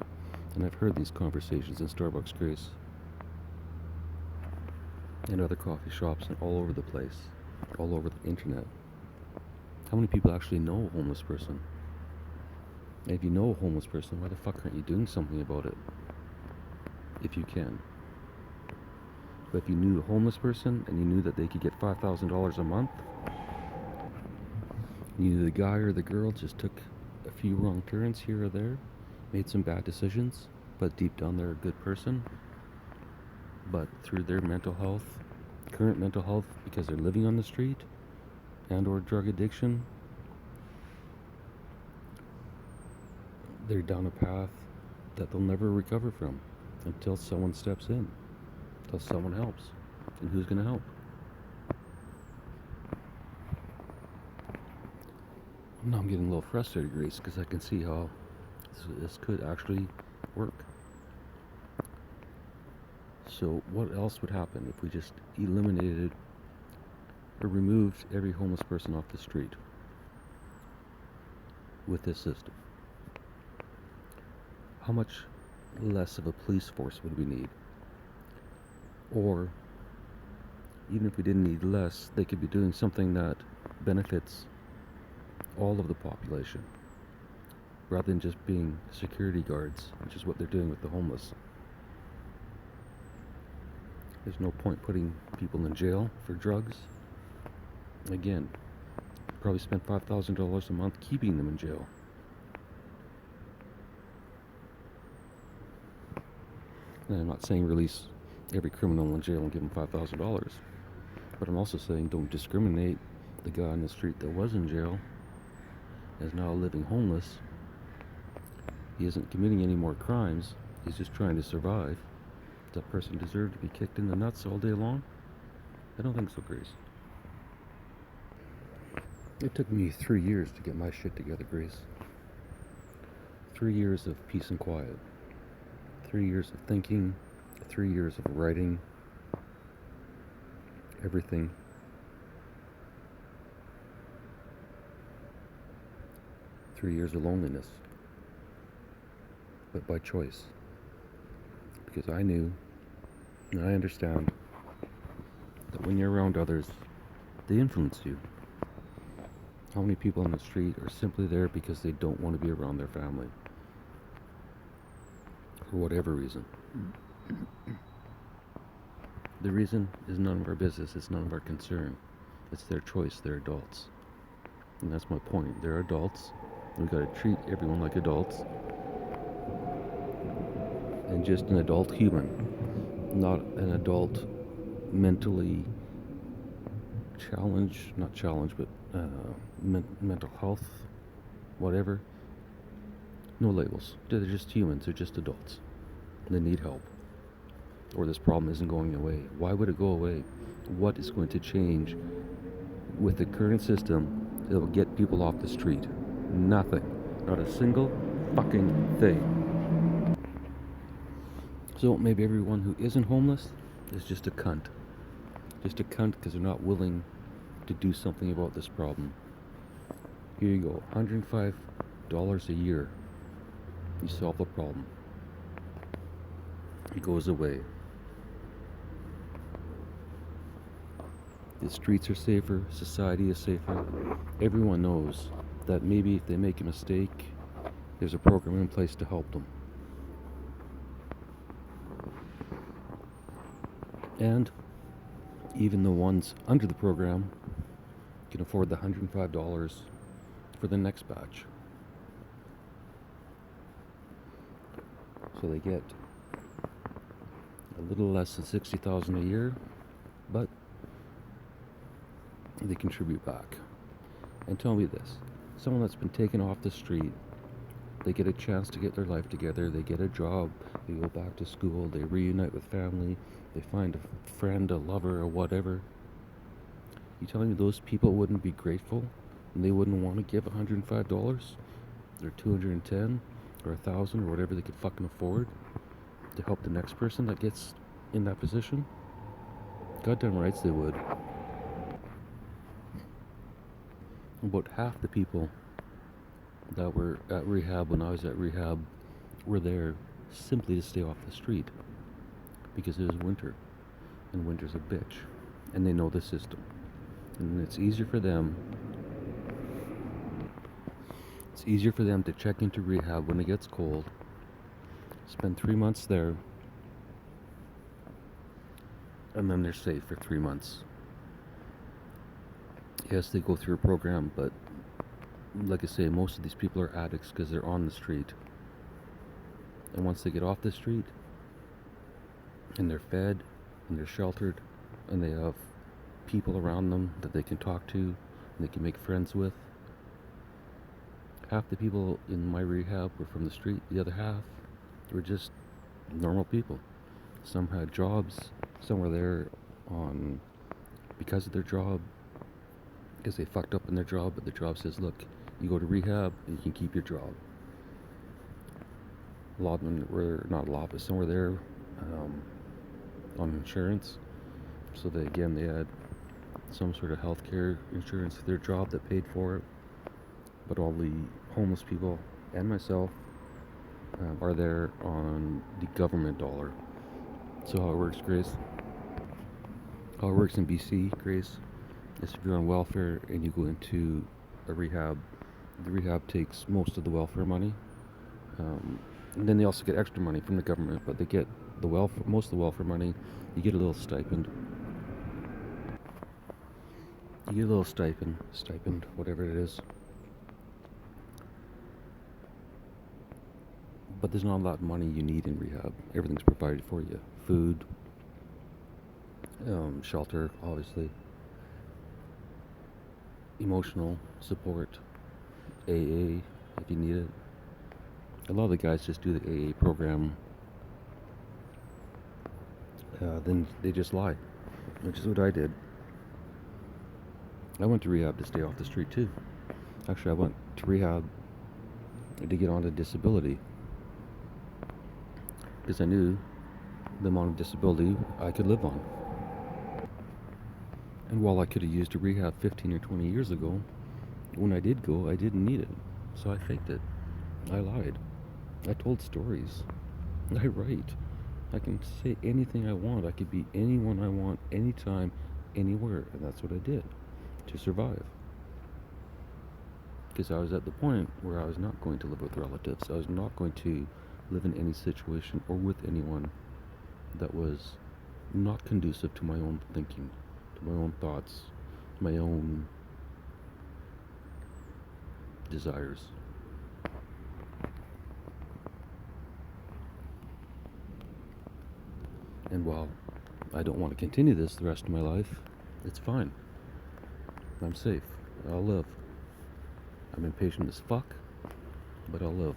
And I've heard these conversations in Starbucks, Grace, and other coffee shops and all over the place, all over the internet. How many people actually know a homeless person? And if you know a homeless person, why the fuck aren't you doing something about it? If you can. But if you knew a homeless person and you knew that they could get $5,000 a month, you knew the guy or the girl just took a few wrong turns here or there, made some bad decisions, but deep down they're a good person, but through their mental health, current mental health, because they're living on the street and or drug addiction, they're down a path that they'll never recover from until someone steps in, until someone helps. And who's going to help? Now I'm getting a little frustrated, Grace, because I can see how this could actually work. So what else would happen if we just eliminated or removed every homeless person off the street with this system? How much less of a police force would we need? Or even if we didn't need less, they could be doing something that benefits all of the population, rather than just being security guards, which is what they're doing with the homeless. There's no point putting people in jail for drugs. Again, probably spend $5,000 a month keeping them in jail. And I'm not saying release every criminal in jail and give them $5,000, but I'm also saying don't discriminate. The guy on the street that was in jail is now living homeless. He isn't committing any more crimes. He's just trying to survive. Does that person deserve to be kicked in the nuts all day long? I don't think so, Grace. It took me 3 years to get my shit together, Grace. 3 years of peace and quiet. 3 years of thinking. 3 years of writing. Everything. 3 years of loneliness. But by choice. Because I knew, and I understand, that when you're around others, they influence you. How many people on the street are simply there because they don't want to be around their family? For whatever reason. The reason is none of our business. It's none of our concern. It's their choice. They're adults. And that's my point. They're adults. We've got to treat everyone like adults. And just an adult human. Not an adult mentally not challenged, but mental health, whatever. No labels. They're just humans. They're just adults. They need help. Or this problem isn't going away. Why would it go away? What is going to change with the current system that will get people off the street? Nothing. Not a single fucking thing. So maybe everyone who isn't homeless is just a cunt. Just a cunt because they're not willing to do something about this problem. Here you go. $105 a year. You solve the problem. It goes away. The streets are safer, society is safer. Everyone knows that maybe if they make a mistake, there's a program in place to help them. And even the ones under the program can afford the $105 for the next batch. So they get a little less than $60,000 a year, but they contribute back. And tell me this, someone that's been taken off the street, they get a chance to get their life together, they get a job, they go back to school, they reunite with family, they find a friend, a lover, or whatever. You telling me those people wouldn't be grateful and they wouldn't want to give $105 or $210 or $1,000 or whatever they could fucking afford to help the next person that gets in that position? Goddamn rights they would. About half the people that were at rehab when I was at rehab were there simply to stay off the street because it was winter, and winter's a bitch, and they know the system, and it's easier for them to check into rehab when it gets cold, spend 3 months there, and then they're safe for 3 months. Yes, they go through a program, but like I say, most of these people are addicts because they're on the street. And once they get off the street, and they're fed, and they're sheltered, and they have people around them that they can talk to, and they can make friends with. Half the people in my rehab were from the street, the other half were just normal people. Some had jobs, some were there because of their job, because they fucked up in their job, but the job says, look, you go to rehab and you can keep your job. A lot of them were, not a lot, but some were there on insurance. So they had some sort of health care insurance for their job that paid for it. But all the homeless people and myself are there on the government dollar. So how it works, Grace? How it works in BC, Grace, is if you're on welfare and you go into a rehab, the rehab takes most of the welfare money. And then they also get extra money from the government, but they get most of the welfare money. You get a little stipend. Stipend, whatever it is. But there's not a lot of money you need in rehab. Everything's provided for you. Food, shelter, obviously. Emotional support, AA, if you need it. A lot of the guys just do the AA program, then they just lie, which is what I did. I went to rehab to stay off the street too. Actually, I went to rehab to get onto disability, because I knew the amount of disability I could live on. And while I could have used a rehab 15 or 20 years ago, when I did go, I didn't need it. So I faked it. I lied. I told stories. I write. I can say anything I want. I could be anyone I want, anytime, anywhere. And that's what I did to survive. Because I was at the point where I was not going to live with relatives. I was not going to live in any situation or with anyone that was not conducive to my own thinking, to my own thoughts, my own desires. And while I don't want to continue this the rest of my life, it's fine. I'm safe. I'll live. I'm impatient as fuck, but I'll live.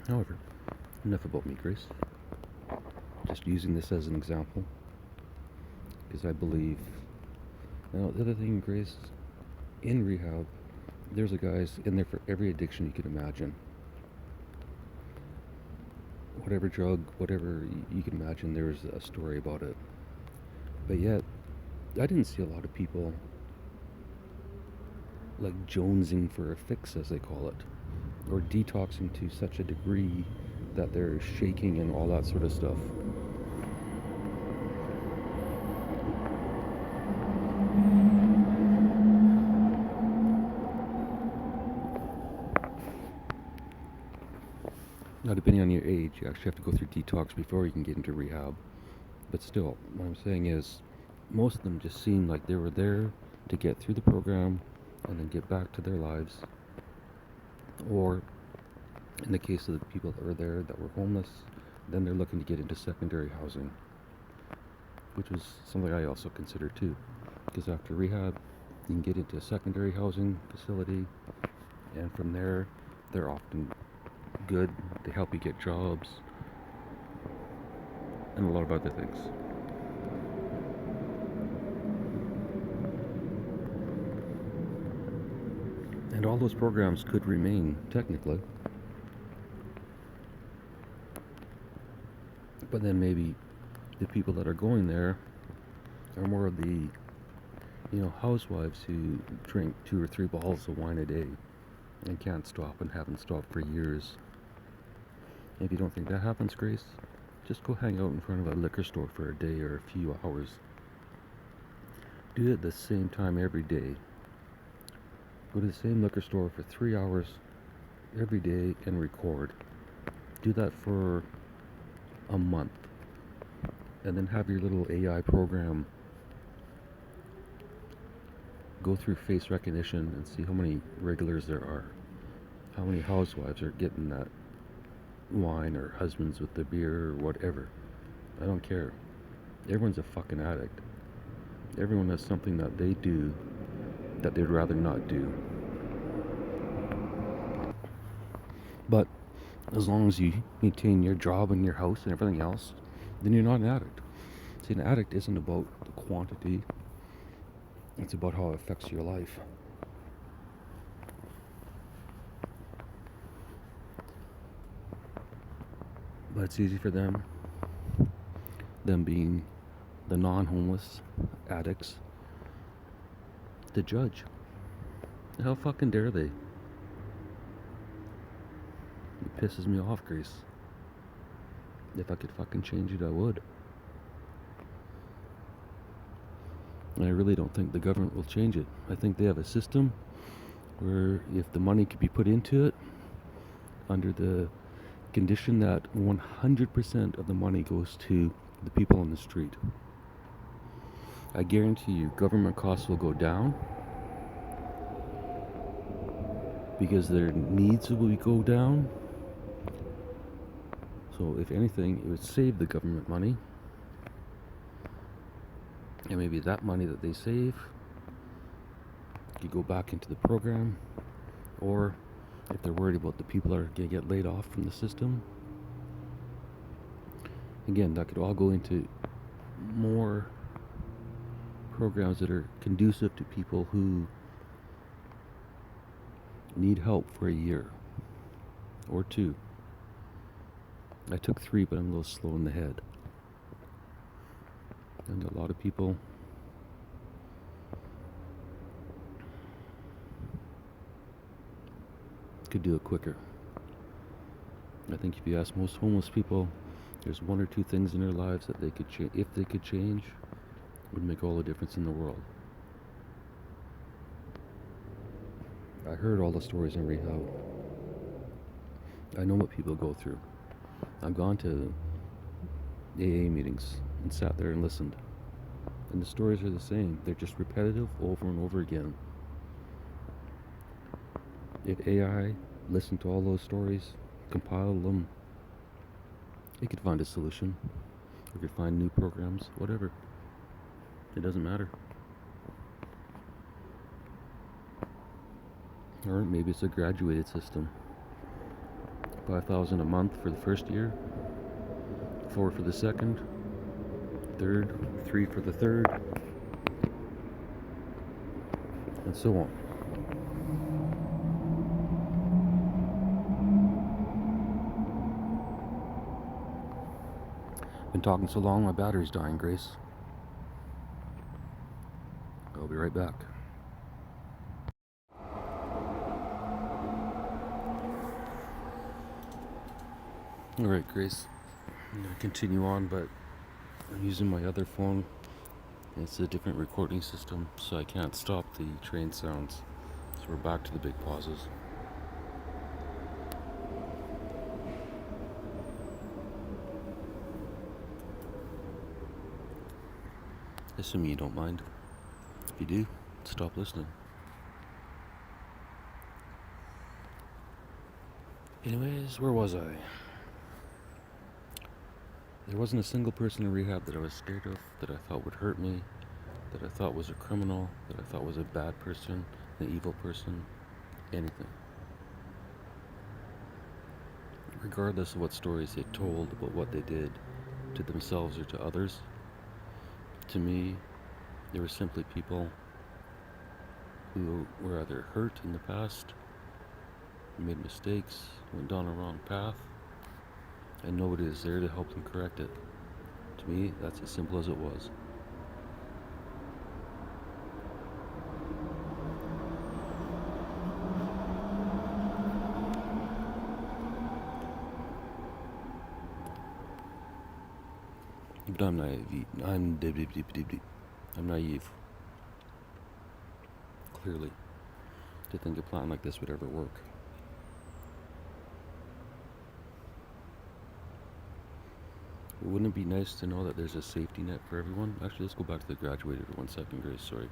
However, enough about me, Grace. Just using this as an example, because I believe. Now, the other thing, Grace, in rehab, there's a guys in there for every addiction you can imagine. Whatever drug, whatever you can imagine, there's a story about it. But yet, I didn't see a lot of people like jonesing for a fix, as they call it, or detoxing to such a degree that they're shaking and all that sort of stuff. Now, depending on your age, you actually have to go through detox before you can get into rehab. But still, what I'm saying is, most of them just seemed like they were there to get through the program and then get back to their lives. Or, in the case of the people that were there that were homeless, then they're looking to get into secondary housing, which was something I also considered too. Because after rehab, you can get into a secondary housing facility, and from there, they're often good. They help you get jobs and a lot of other things. And all those programs could remain, technically. But then maybe the people that are going there are more of the, housewives who drink 2 or 3 bottles of wine a day and can't stop and haven't stopped for years. If you don't think that happens, Grace, just go hang out in front of a liquor store for a day or a few hours. Do it at the same time every day. Go to the same liquor store for 3 hours every day and record. Do that for a month. And then have your little AI program go through face recognition and see how many regulars there are. How many housewives are getting that wine, or husbands with the beer, or whatever. I don't care. Everyone's a fucking addict. Everyone has something that they do that they'd rather not do. But as long as you maintain your job and your house and everything else, then you're not an addict. See, an addict isn't about the quantity. It's about how it affects your life. But it's easy for them being the non-homeless addicts, to judge. How fucking dare they? It pisses me off, Grace. If I could fucking change it, I would. And I really don't think the government will change it. I think they have a system where if the money could be put into it, under the condition that 100% of the money goes to the people on the street, I guarantee you government costs will go down because their needs will go down. So if anything, it would save the government money. And maybe that money that they save could go back into the program. Or if they're worried about the people that are going to get laid off from the system, again, that could all go into more programs that are conducive to people who need help for a year or 2. I took 3, but I'm a little slow in the head. And a lot of people could do it quicker. I think if you ask most homeless people, there's 1 or 2 things in their lives that they could change. If they could change, would make all the difference in the world. I heard all the stories in rehab. I know what people go through. I've gone to AA meetings and sat there and listened. And the stories are the same. They're just repetitive over and over again. If AI listened to all those stories, compiled them, it could find a solution. It could find new programs, whatever. It doesn't matter. Or maybe it's a graduated system. $5,000 a month for the first year, $4,000 for the second, third, $3,000 for the third, and so on. Been talking so long, my battery's dying, Grace. I'll be right back. Alright, Grace. I'm going to continue on, but I'm using my other phone. It's a different recording system, so I can't stop the train sounds. So we're back to the big pauses. Assuming you don't mind. If you do, stop listening. Anyways, where was I? There wasn't a single person in rehab that I was scared of, that I thought would hurt me, that I thought was a criminal, that I thought was a bad person, an evil person, anything. Regardless of what stories they told about what they did to themselves or to others, to me, they were simply people who were either hurt in the past, made mistakes, went down a wrong path, and nobody is there to help them correct it. To me, that's as simple as it was. But I'm naive. I'm naive. Clearly, to think a plan like this would ever work. Wouldn't it be nice to know that there's a safety net for everyone? Actually, let's go back to the graduated for 1 second, Grace, sorry.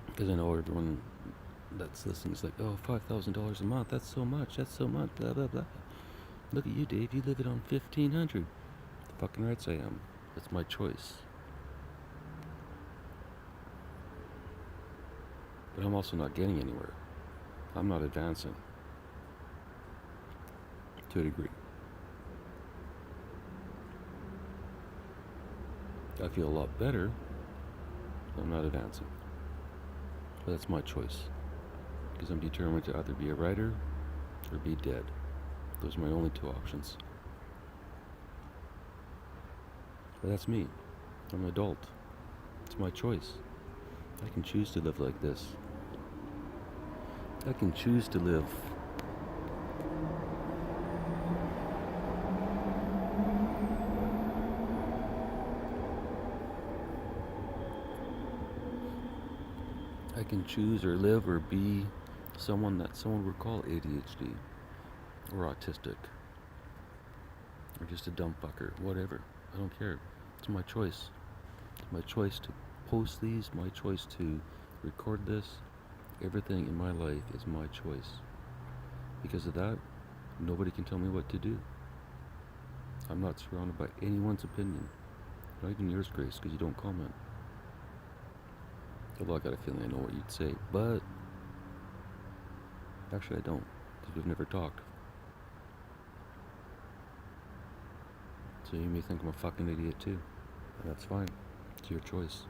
Because I know everyone that's listening is like, oh, $5,000 a month, that's so much, blah, blah, blah. Look at you, Dave, you live it on $1,500. Fucking rights I am. It's my choice. But I'm also not getting anywhere. I'm not advancing. To a degree. I feel a lot better, but I'm not advancing. But that's my choice. Because I'm determined to either be a writer or be dead. Those are my only two options. But that's me. I'm an adult. It's my choice. I can choose to live like this. I can choose to live I can choose or live or be someone that someone would call ADHD or autistic or just a dumb fucker, whatever. I don't care. It's my choice. It's my choice to post these, my choice to record this. Everything in my life is my choice. Because of that, nobody can tell me what to do. I'm not surrounded by anyone's opinion. Not even yours, Grace, because you don't comment. Although I got a feeling I know what you'd say, but actually I don't, because we've never talked. So you may think I'm a fucking idiot too, and that's fine. It's your choice.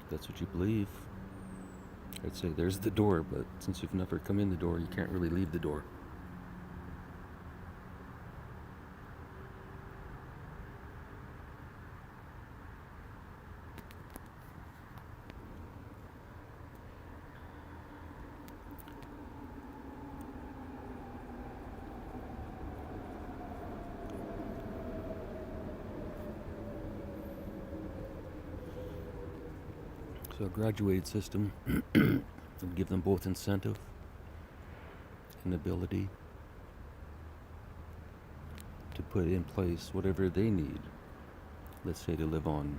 If that's what you believe, I'd say there's the door, but since you've never come in the door, you can't really leave the door. So a graduated system and give them both incentive and ability to put in place whatever they need. Let's say to live on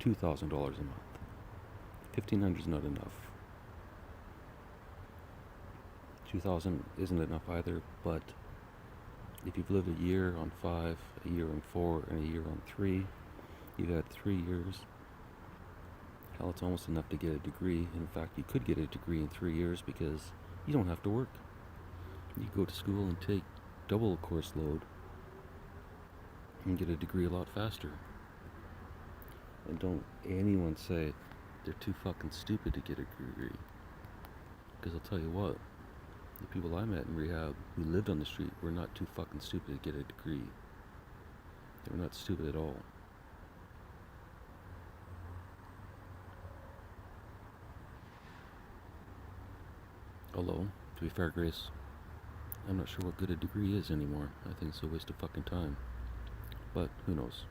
$2,000 a month. $1,500 is not enough. $2,000 isn't enough either, but if you've lived a year on 5, a year on 4, and a year on 3, you've had 3 years. Hell, it's almost enough to get a degree. In fact, you could get a degree in 3 years because you don't have to work. You go to school and take double the course load and get a degree a lot faster. And don't anyone say they're too fucking stupid to get a degree. Because I'll tell you what, the people I met in rehab who lived on the street were not too fucking stupid to get a degree. They were not stupid at all. Although, to be fair, Grace, I'm not sure what good a degree is anymore. I think it's a waste of fucking time. But who knows?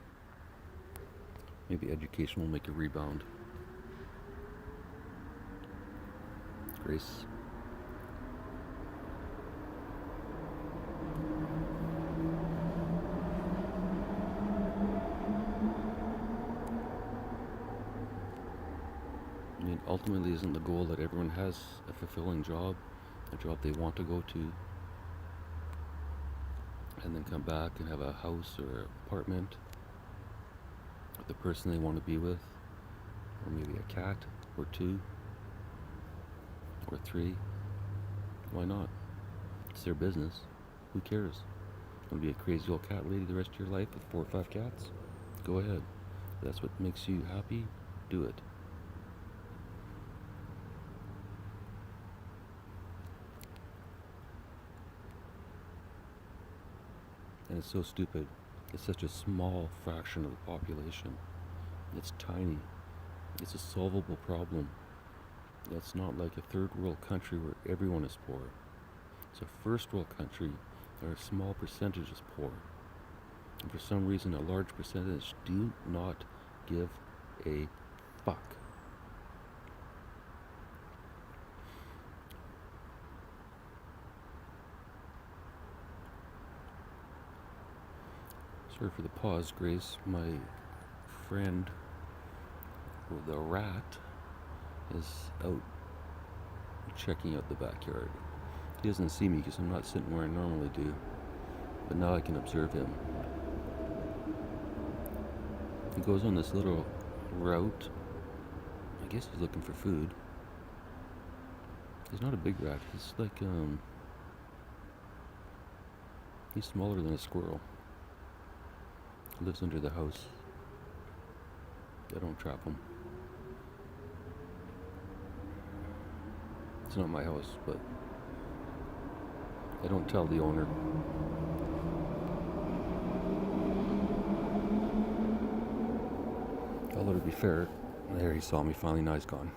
Maybe education will make a rebound. Grace. I mean, ultimately, isn't the goal that everyone has a fulfilling job, a job they want to go to, and then come back and have a house or an apartment with the person they want to be with, or maybe a cat, or 2, or 3. Why not? It's their business. Who cares? Want to be a crazy old cat lady the rest of your life with 4 or 5 cats? Go ahead. If that's what makes you happy, do it. And it's so stupid. It's such a small fraction of the population. It's tiny. It's a solvable problem. It's not like a third world country where everyone is poor. It's a first world country where a small percentage is poor. And for some reason, a large percentage do not give a fuck. Sorry for the pause, Grace. My friend, the rat, is out checking out the backyard. He doesn't see me because I'm not sitting where I normally do, but now I can observe him. He goes on this little route. I guess he's looking for food. He's not a big rat. He's like, he's smaller than a squirrel. He lives under the house. I don't trap him. It's not my house, but I don't tell the owner. Although to be fair, there he saw me finally, now he's gone.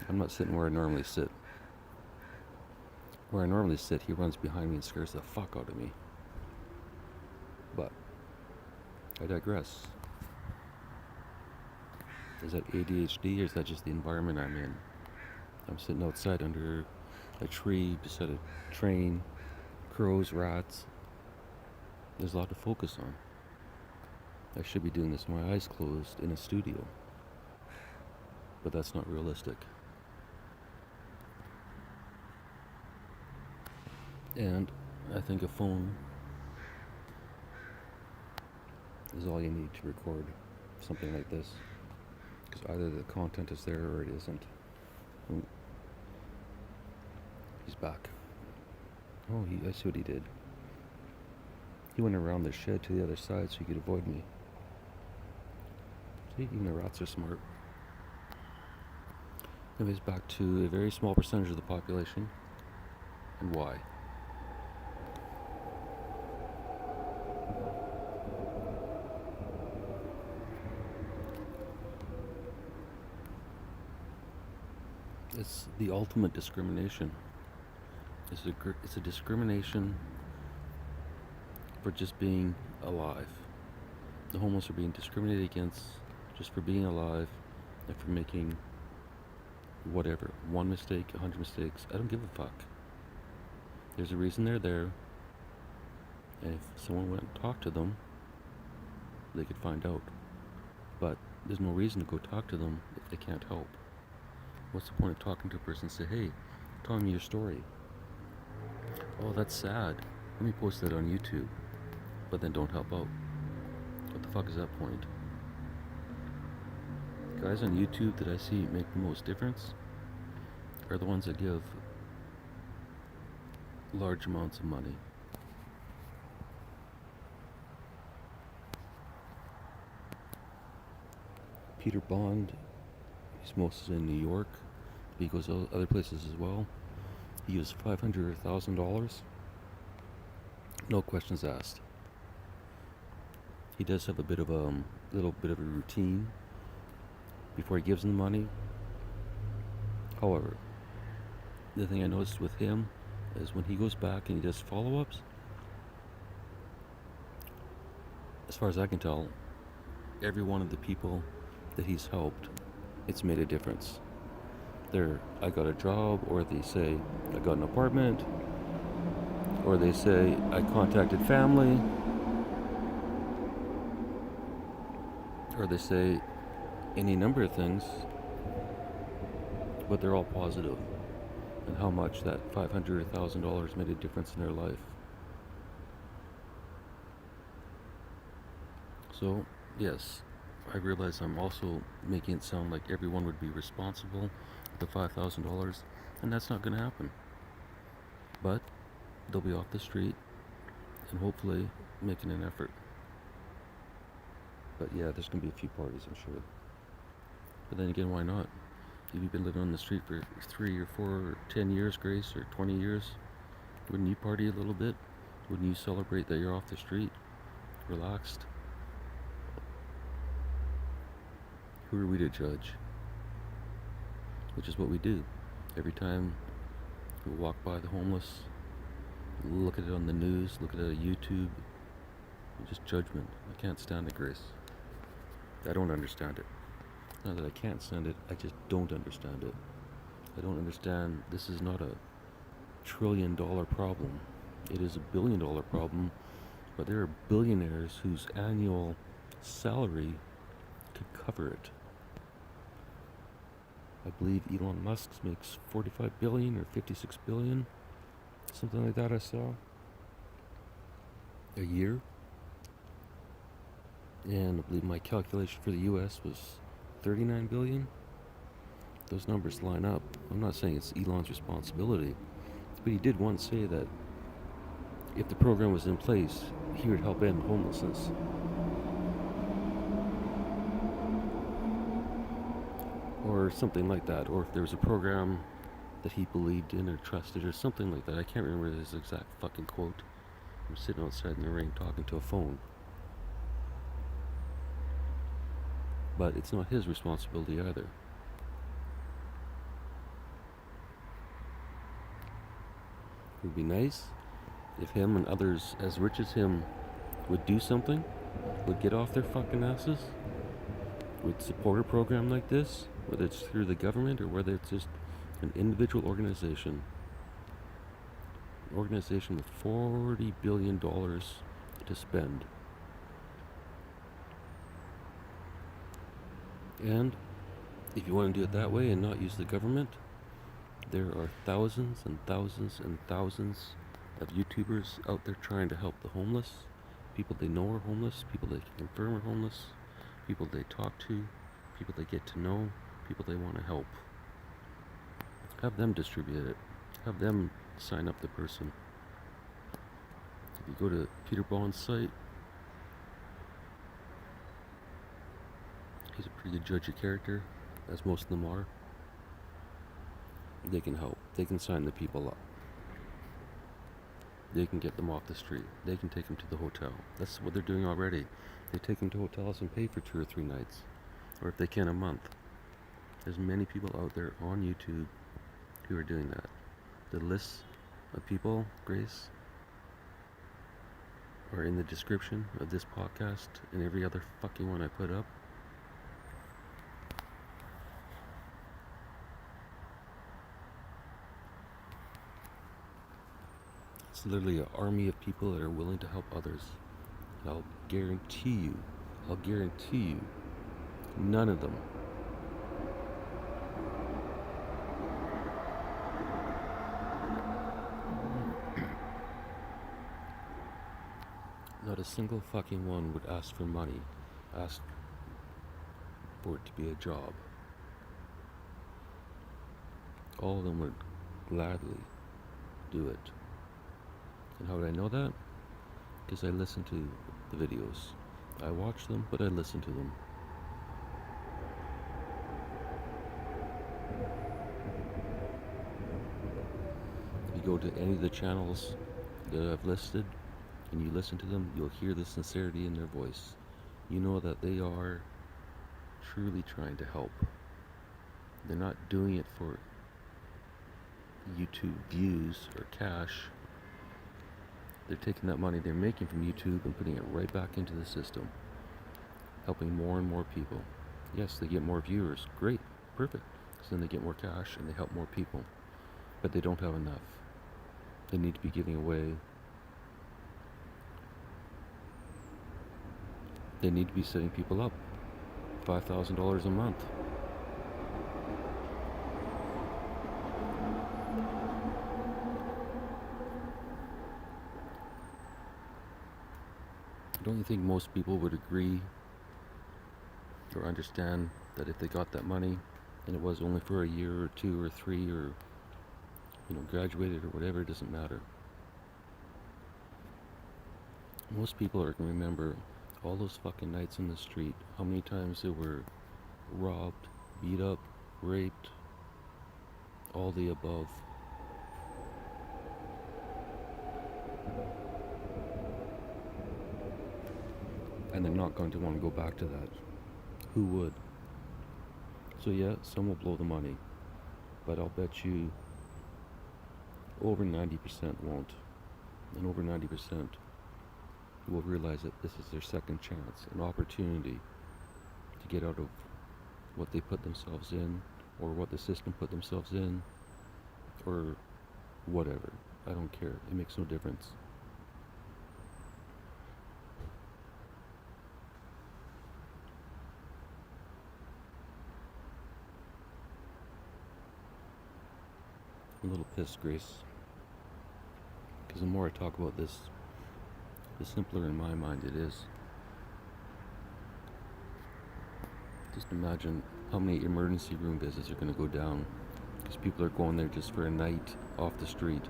I'm not sitting where I normally sit. Where I normally sit, he runs behind me and scares the fuck out of me. But I digress. Is that ADHD or is that just the environment I'm in? I'm sitting outside under a tree, beside a train, crows, rats. There's a lot to focus on. I should be doing this with my eyes closed in a studio. But that's not realistic. And I think a phone is all you need to record something like this. Because either the content is there or it isn't. Ooh. He's back. Oh, I see what he did. He went around the shed to the other side so he could avoid me. See, even the rats are smart. Anyways, back to a very small percentage of the population. And why? It's the ultimate discrimination. It's a discrimination for just being alive. The homeless are being discriminated against just for being alive and for making whatever. One mistake, 100 mistakes. I don't give a fuck. There's a reason they're there. And if someone went and talked to them, they could find out. But there's no reason to go talk to them if they can't help. What's the point of talking to a person and say, hey, tell me your story? Oh, that's sad. Let me post that on YouTube. But then don't help out. What the fuck is that point? Guys on YouTube that I see make the most difference are the ones that give large amounts of money. Peter Bond, he's mostly in New York. He goes other places as well. He gives $500 or $1,000. No questions asked. He does have a bit of a little bit of a routine before he gives them the money. However, the thing I noticed with him is when he goes back and he does follow-ups, as far as I can tell, every one of the people that he's helped, it's made a difference. I got a job, or they say, I got an apartment, or they say, I contacted family, or they say any number of things, but they're all positive, and how much that $500 or $1,000 made a difference in their life. So, yes, I realize I'm also making it sound like everyone would be responsible for the $5,000, and that's not going to happen. But they'll be off the street and hopefully making an effort. But yeah, there's going to be a few parties, I'm sure. But then again, why not? If you've been living on the street for 3 or 4 or 10 years, Grace, or 20 years, wouldn't you party a little bit? Wouldn't you celebrate that you're off the street, relaxed? Who are we to judge? Which is what we do. Every time we walk by the homeless, look at it on the news, look at it on YouTube, just judgment. I can't stand it, Grace. I don't understand it. Not that I can't stand it, I just don't understand it. I don't understand, this is not a $1 trillion problem. It is $1 billion problem, but there are billionaires whose annual salary could cover it. I believe Elon Musk makes 45 billion or 56 billion, something like that I saw, a year. And I believe my calculation for the US was 39 billion. Those numbers line up. I'm not saying it's Elon's responsibility, but he did once say that if the program was in place, he would help end homelessness. Or something like that, or if there was a program that he believed in or trusted or something like that. I can't remember his exact fucking quote. I'm sitting outside in the rain talking to a phone. But it's not his responsibility either. It would be nice if him and others as rich as him would do something, would get off their fucking asses, would support a program like this, whether it's through the government or whether it's just an individual organization. An organization with $40 billion to spend. And if you want to do it that way and not use the government, there are thousands and thousands and thousands of YouTubers out there trying to help the homeless, people they know are homeless, people they can confirm are homeless, people they talk to, people they get to know, people they want to help. Have them distribute it. Have them sign up the person. If you go to Peter Bond's site, he's a pretty good judge of character, as most of them are. They can help. They can sign the people up. They can get them off the street. They can take them to the hotel. That's what they're doing already. They take them to hotels and pay for 2 or 3 nights. Or if they can, a month. There's many people out there on YouTube who are doing that. The lists of people, Grace, are in the description of this podcast and every other fucking one I put up. It's literally an army of people that are willing to help others. And I'll guarantee you, none of them not a single fucking one would ask for money, ask for it to be a job. All of them would gladly do it. And how do I know that? Because I listen to the videos. I watch them, but I listen to them. If you go to any of the channels that I've listed, and you listen to them, you'll hear the sincerity in their voice. You know that they are truly trying to help. They're not doing it for YouTube views or cash. They're taking that money they're making from YouTube and putting it right back into the system, helping more and more people. Yes, they get more viewers. Great, perfect. So then they get more cash and they help more people. But they don't have enough. They need to be giving away. They need to be setting people up $5,000 a month. Don't you think most people would agree or understand that if they got that money and it was only for a year or 2 or 3 or graduated or whatever, it doesn't matter. Most people are going to remember all those fucking nights in the street, how many times they were robbed, beat up, raped, all the above. And they're not going to want to go back to that. Who would? So yeah, some will blow the money, but I'll bet you over 90% won't. And over 90% will realize that this is their second chance, an opportunity to get out of what they put themselves in, or what the system put themselves in, or whatever. I don't care. It makes no difference. I'm a little pissed, Grace, because the more I talk about this, the simpler in my mind it is. Just imagine how many emergency room visits are going to go down because people are going there just for a night off the street.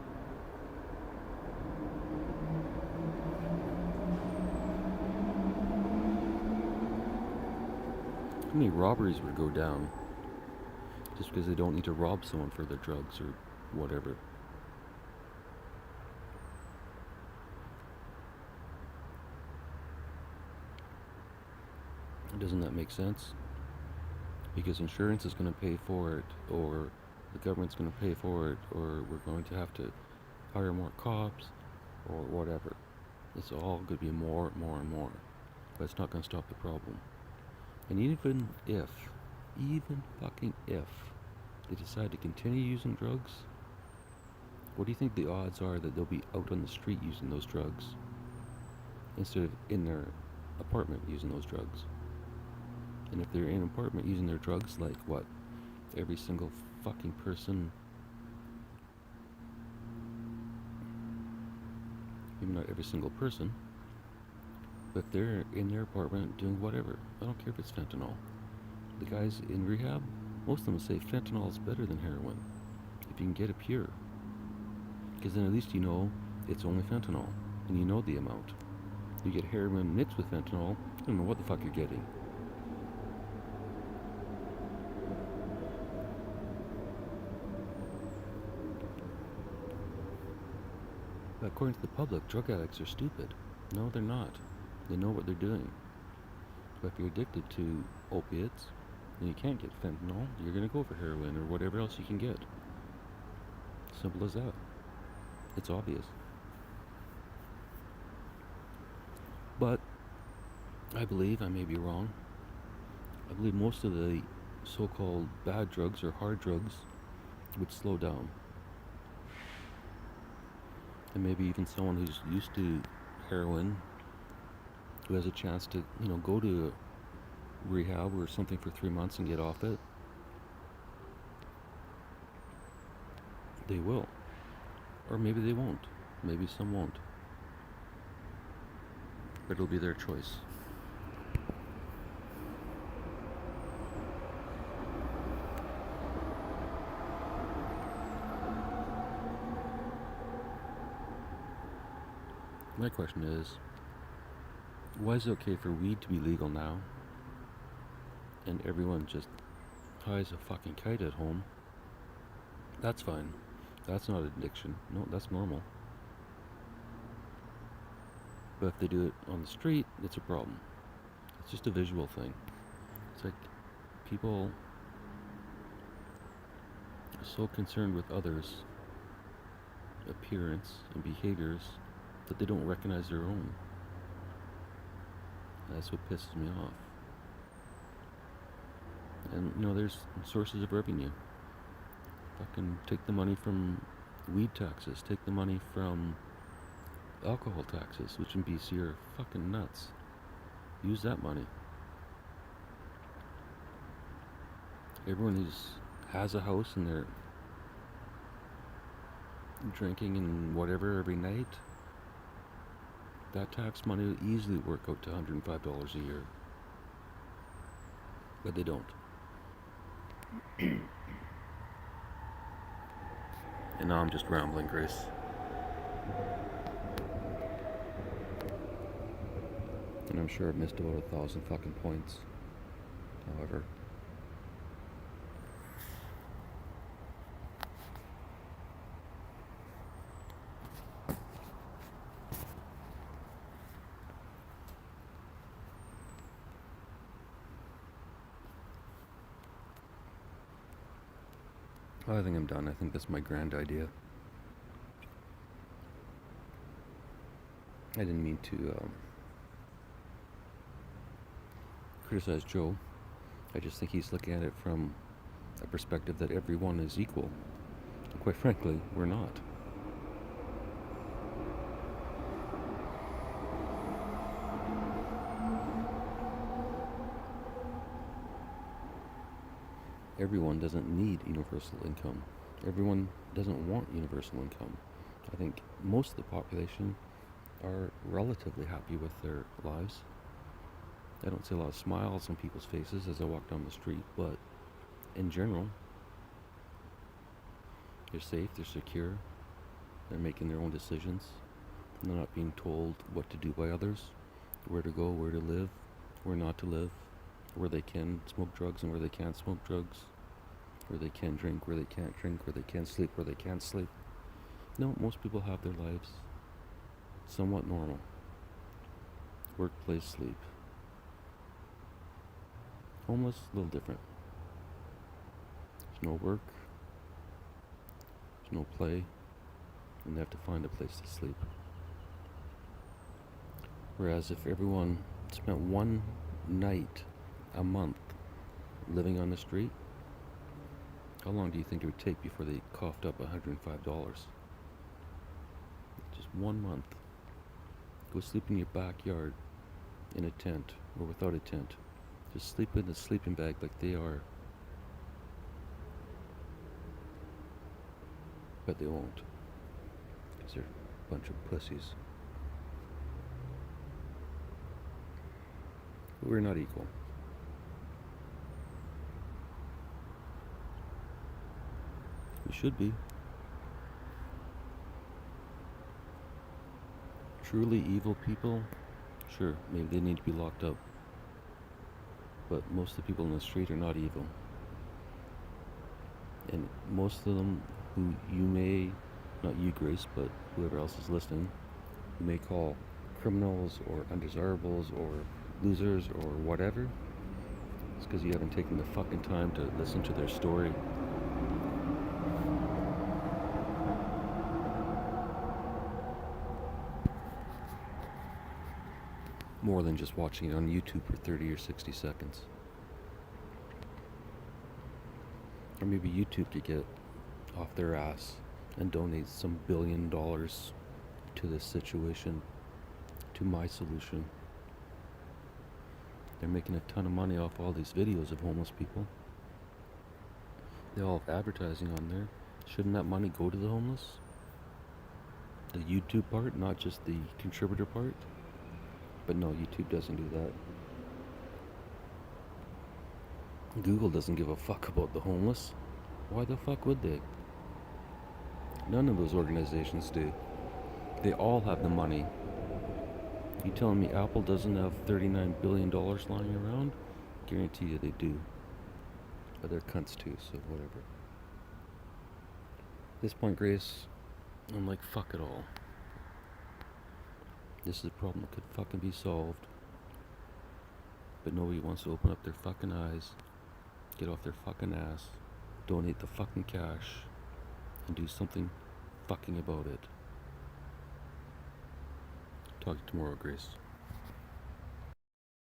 How many robberies would go down just because they don't need to rob someone for their drugs or whatever? Doesn't that make sense? Because insurance is going to pay for it, or the government's going to pay for it, or we're going to have to hire more cops, or whatever. It's all going to be more, and more. But it's not going to stop the problem. And even fucking if they decide to continue using drugs, what do you think the odds are that they'll be out on the street using those drugs instead of in their apartment using those drugs? And if they're in an apartment using their drugs, like what? Every single fucking person, maybe not every single person, but if they're in their apartment doing whatever, I don't care if it's fentanyl. The guys in rehab, most of them say fentanyl is better than heroin, if you can get it pure. Because then at least you know it's only fentanyl, and you know the amount. You get heroin mixed with fentanyl, you don't know what the fuck you're getting. But according to the public, drug addicts are stupid. No, they're not. They know what they're doing. But if you're addicted to opiates, and you can't get fentanyl, you're going to go for heroin or whatever else you can get. Simple as that. It's obvious. But I believe, I may be wrong, I believe most of the so-called bad drugs or hard drugs would slow down. And maybe even someone who's used to heroin, who has a chance to, go to rehab or something for 3 months and get off it, they will. Or maybe they won't. Maybe some won't. But it'll be their choice. My question is, why is it okay for weed to be legal now and everyone just ties a fucking kite at home? That's fine. That's not addiction. No, that's normal. But if they do it on the street, it's a problem. It's just a visual thing. It's like people are so concerned with others' appearance and behaviors that they don't recognize their own. That's what pisses me off. And there's sources of revenue. Fucking take the money from weed taxes, take the money from alcohol taxes, which in BC are fucking nuts. Use that money. Everyone who has a house and they're drinking and whatever every night, that tax money would easily work out to $105 a year. But they don't. And now I'm just rambling, Grace. And I'm sure I've missed about 1,000 fucking points. However. I think I'm done. I think that's my grand idea. I didn't mean to criticize Joe. I just think he's looking at it from a perspective that everyone is equal. And quite frankly, we're not. Everyone doesn't need universal income. Everyone doesn't want universal income. I think most of the population are relatively happy with their lives. I don't see a lot of smiles on people's faces as I walk down the street, but in general, they're safe, they're secure, they're making their own decisions. They're not being told what to do by others, where to go, where to live, where not to live, where they can smoke drugs and where they can't smoke drugs, where they can drink, where they can't drink, where they can sleep, where they can't sleep. No, most people have their lives somewhat normal. Workplace, sleep. Homeless, a little different. There's no work, there's no play, and they have to find a place to sleep. Whereas if everyone spent one night a month living on the street, how long do you think it would take before they coughed up $105? Just 1 month. Go sleep in your backyard in a tent or without a tent. Just sleep in a sleeping bag like they are. But they won't. Because they're a bunch of pussies. But we're not equal. We should be. Truly evil people, sure, maybe they need to be locked up. But most of the people in the street are not evil. And most of them who you may, not you Grace, but whoever else is listening, you may call criminals or undesirables or losers or whatever, it's because you haven't taken the fucking time to listen to their story. More than just watching it on YouTube for 30 or 60 seconds. Or maybe YouTube could get off their ass and donate some $1 billion to this situation, to my solution. They're making a ton of money off all these videos of homeless people. They all have advertising on there. Shouldn't that money go to the homeless? The YouTube part, not just the contributor part? But no, YouTube doesn't do that. Google doesn't give a fuck about the homeless. Why the fuck would they? None of those organizations do. They all have the money. You telling me Apple doesn't have $39 billion lying around? Guarantee you they do. But they're cunts too, so whatever. At this point, Grace, I'm like, fuck it all. This is a problem that could fucking be solved. But nobody wants to open up their fucking eyes, get off their fucking ass, donate the fucking cash, and do something fucking about it. Talk to you tomorrow, Grace.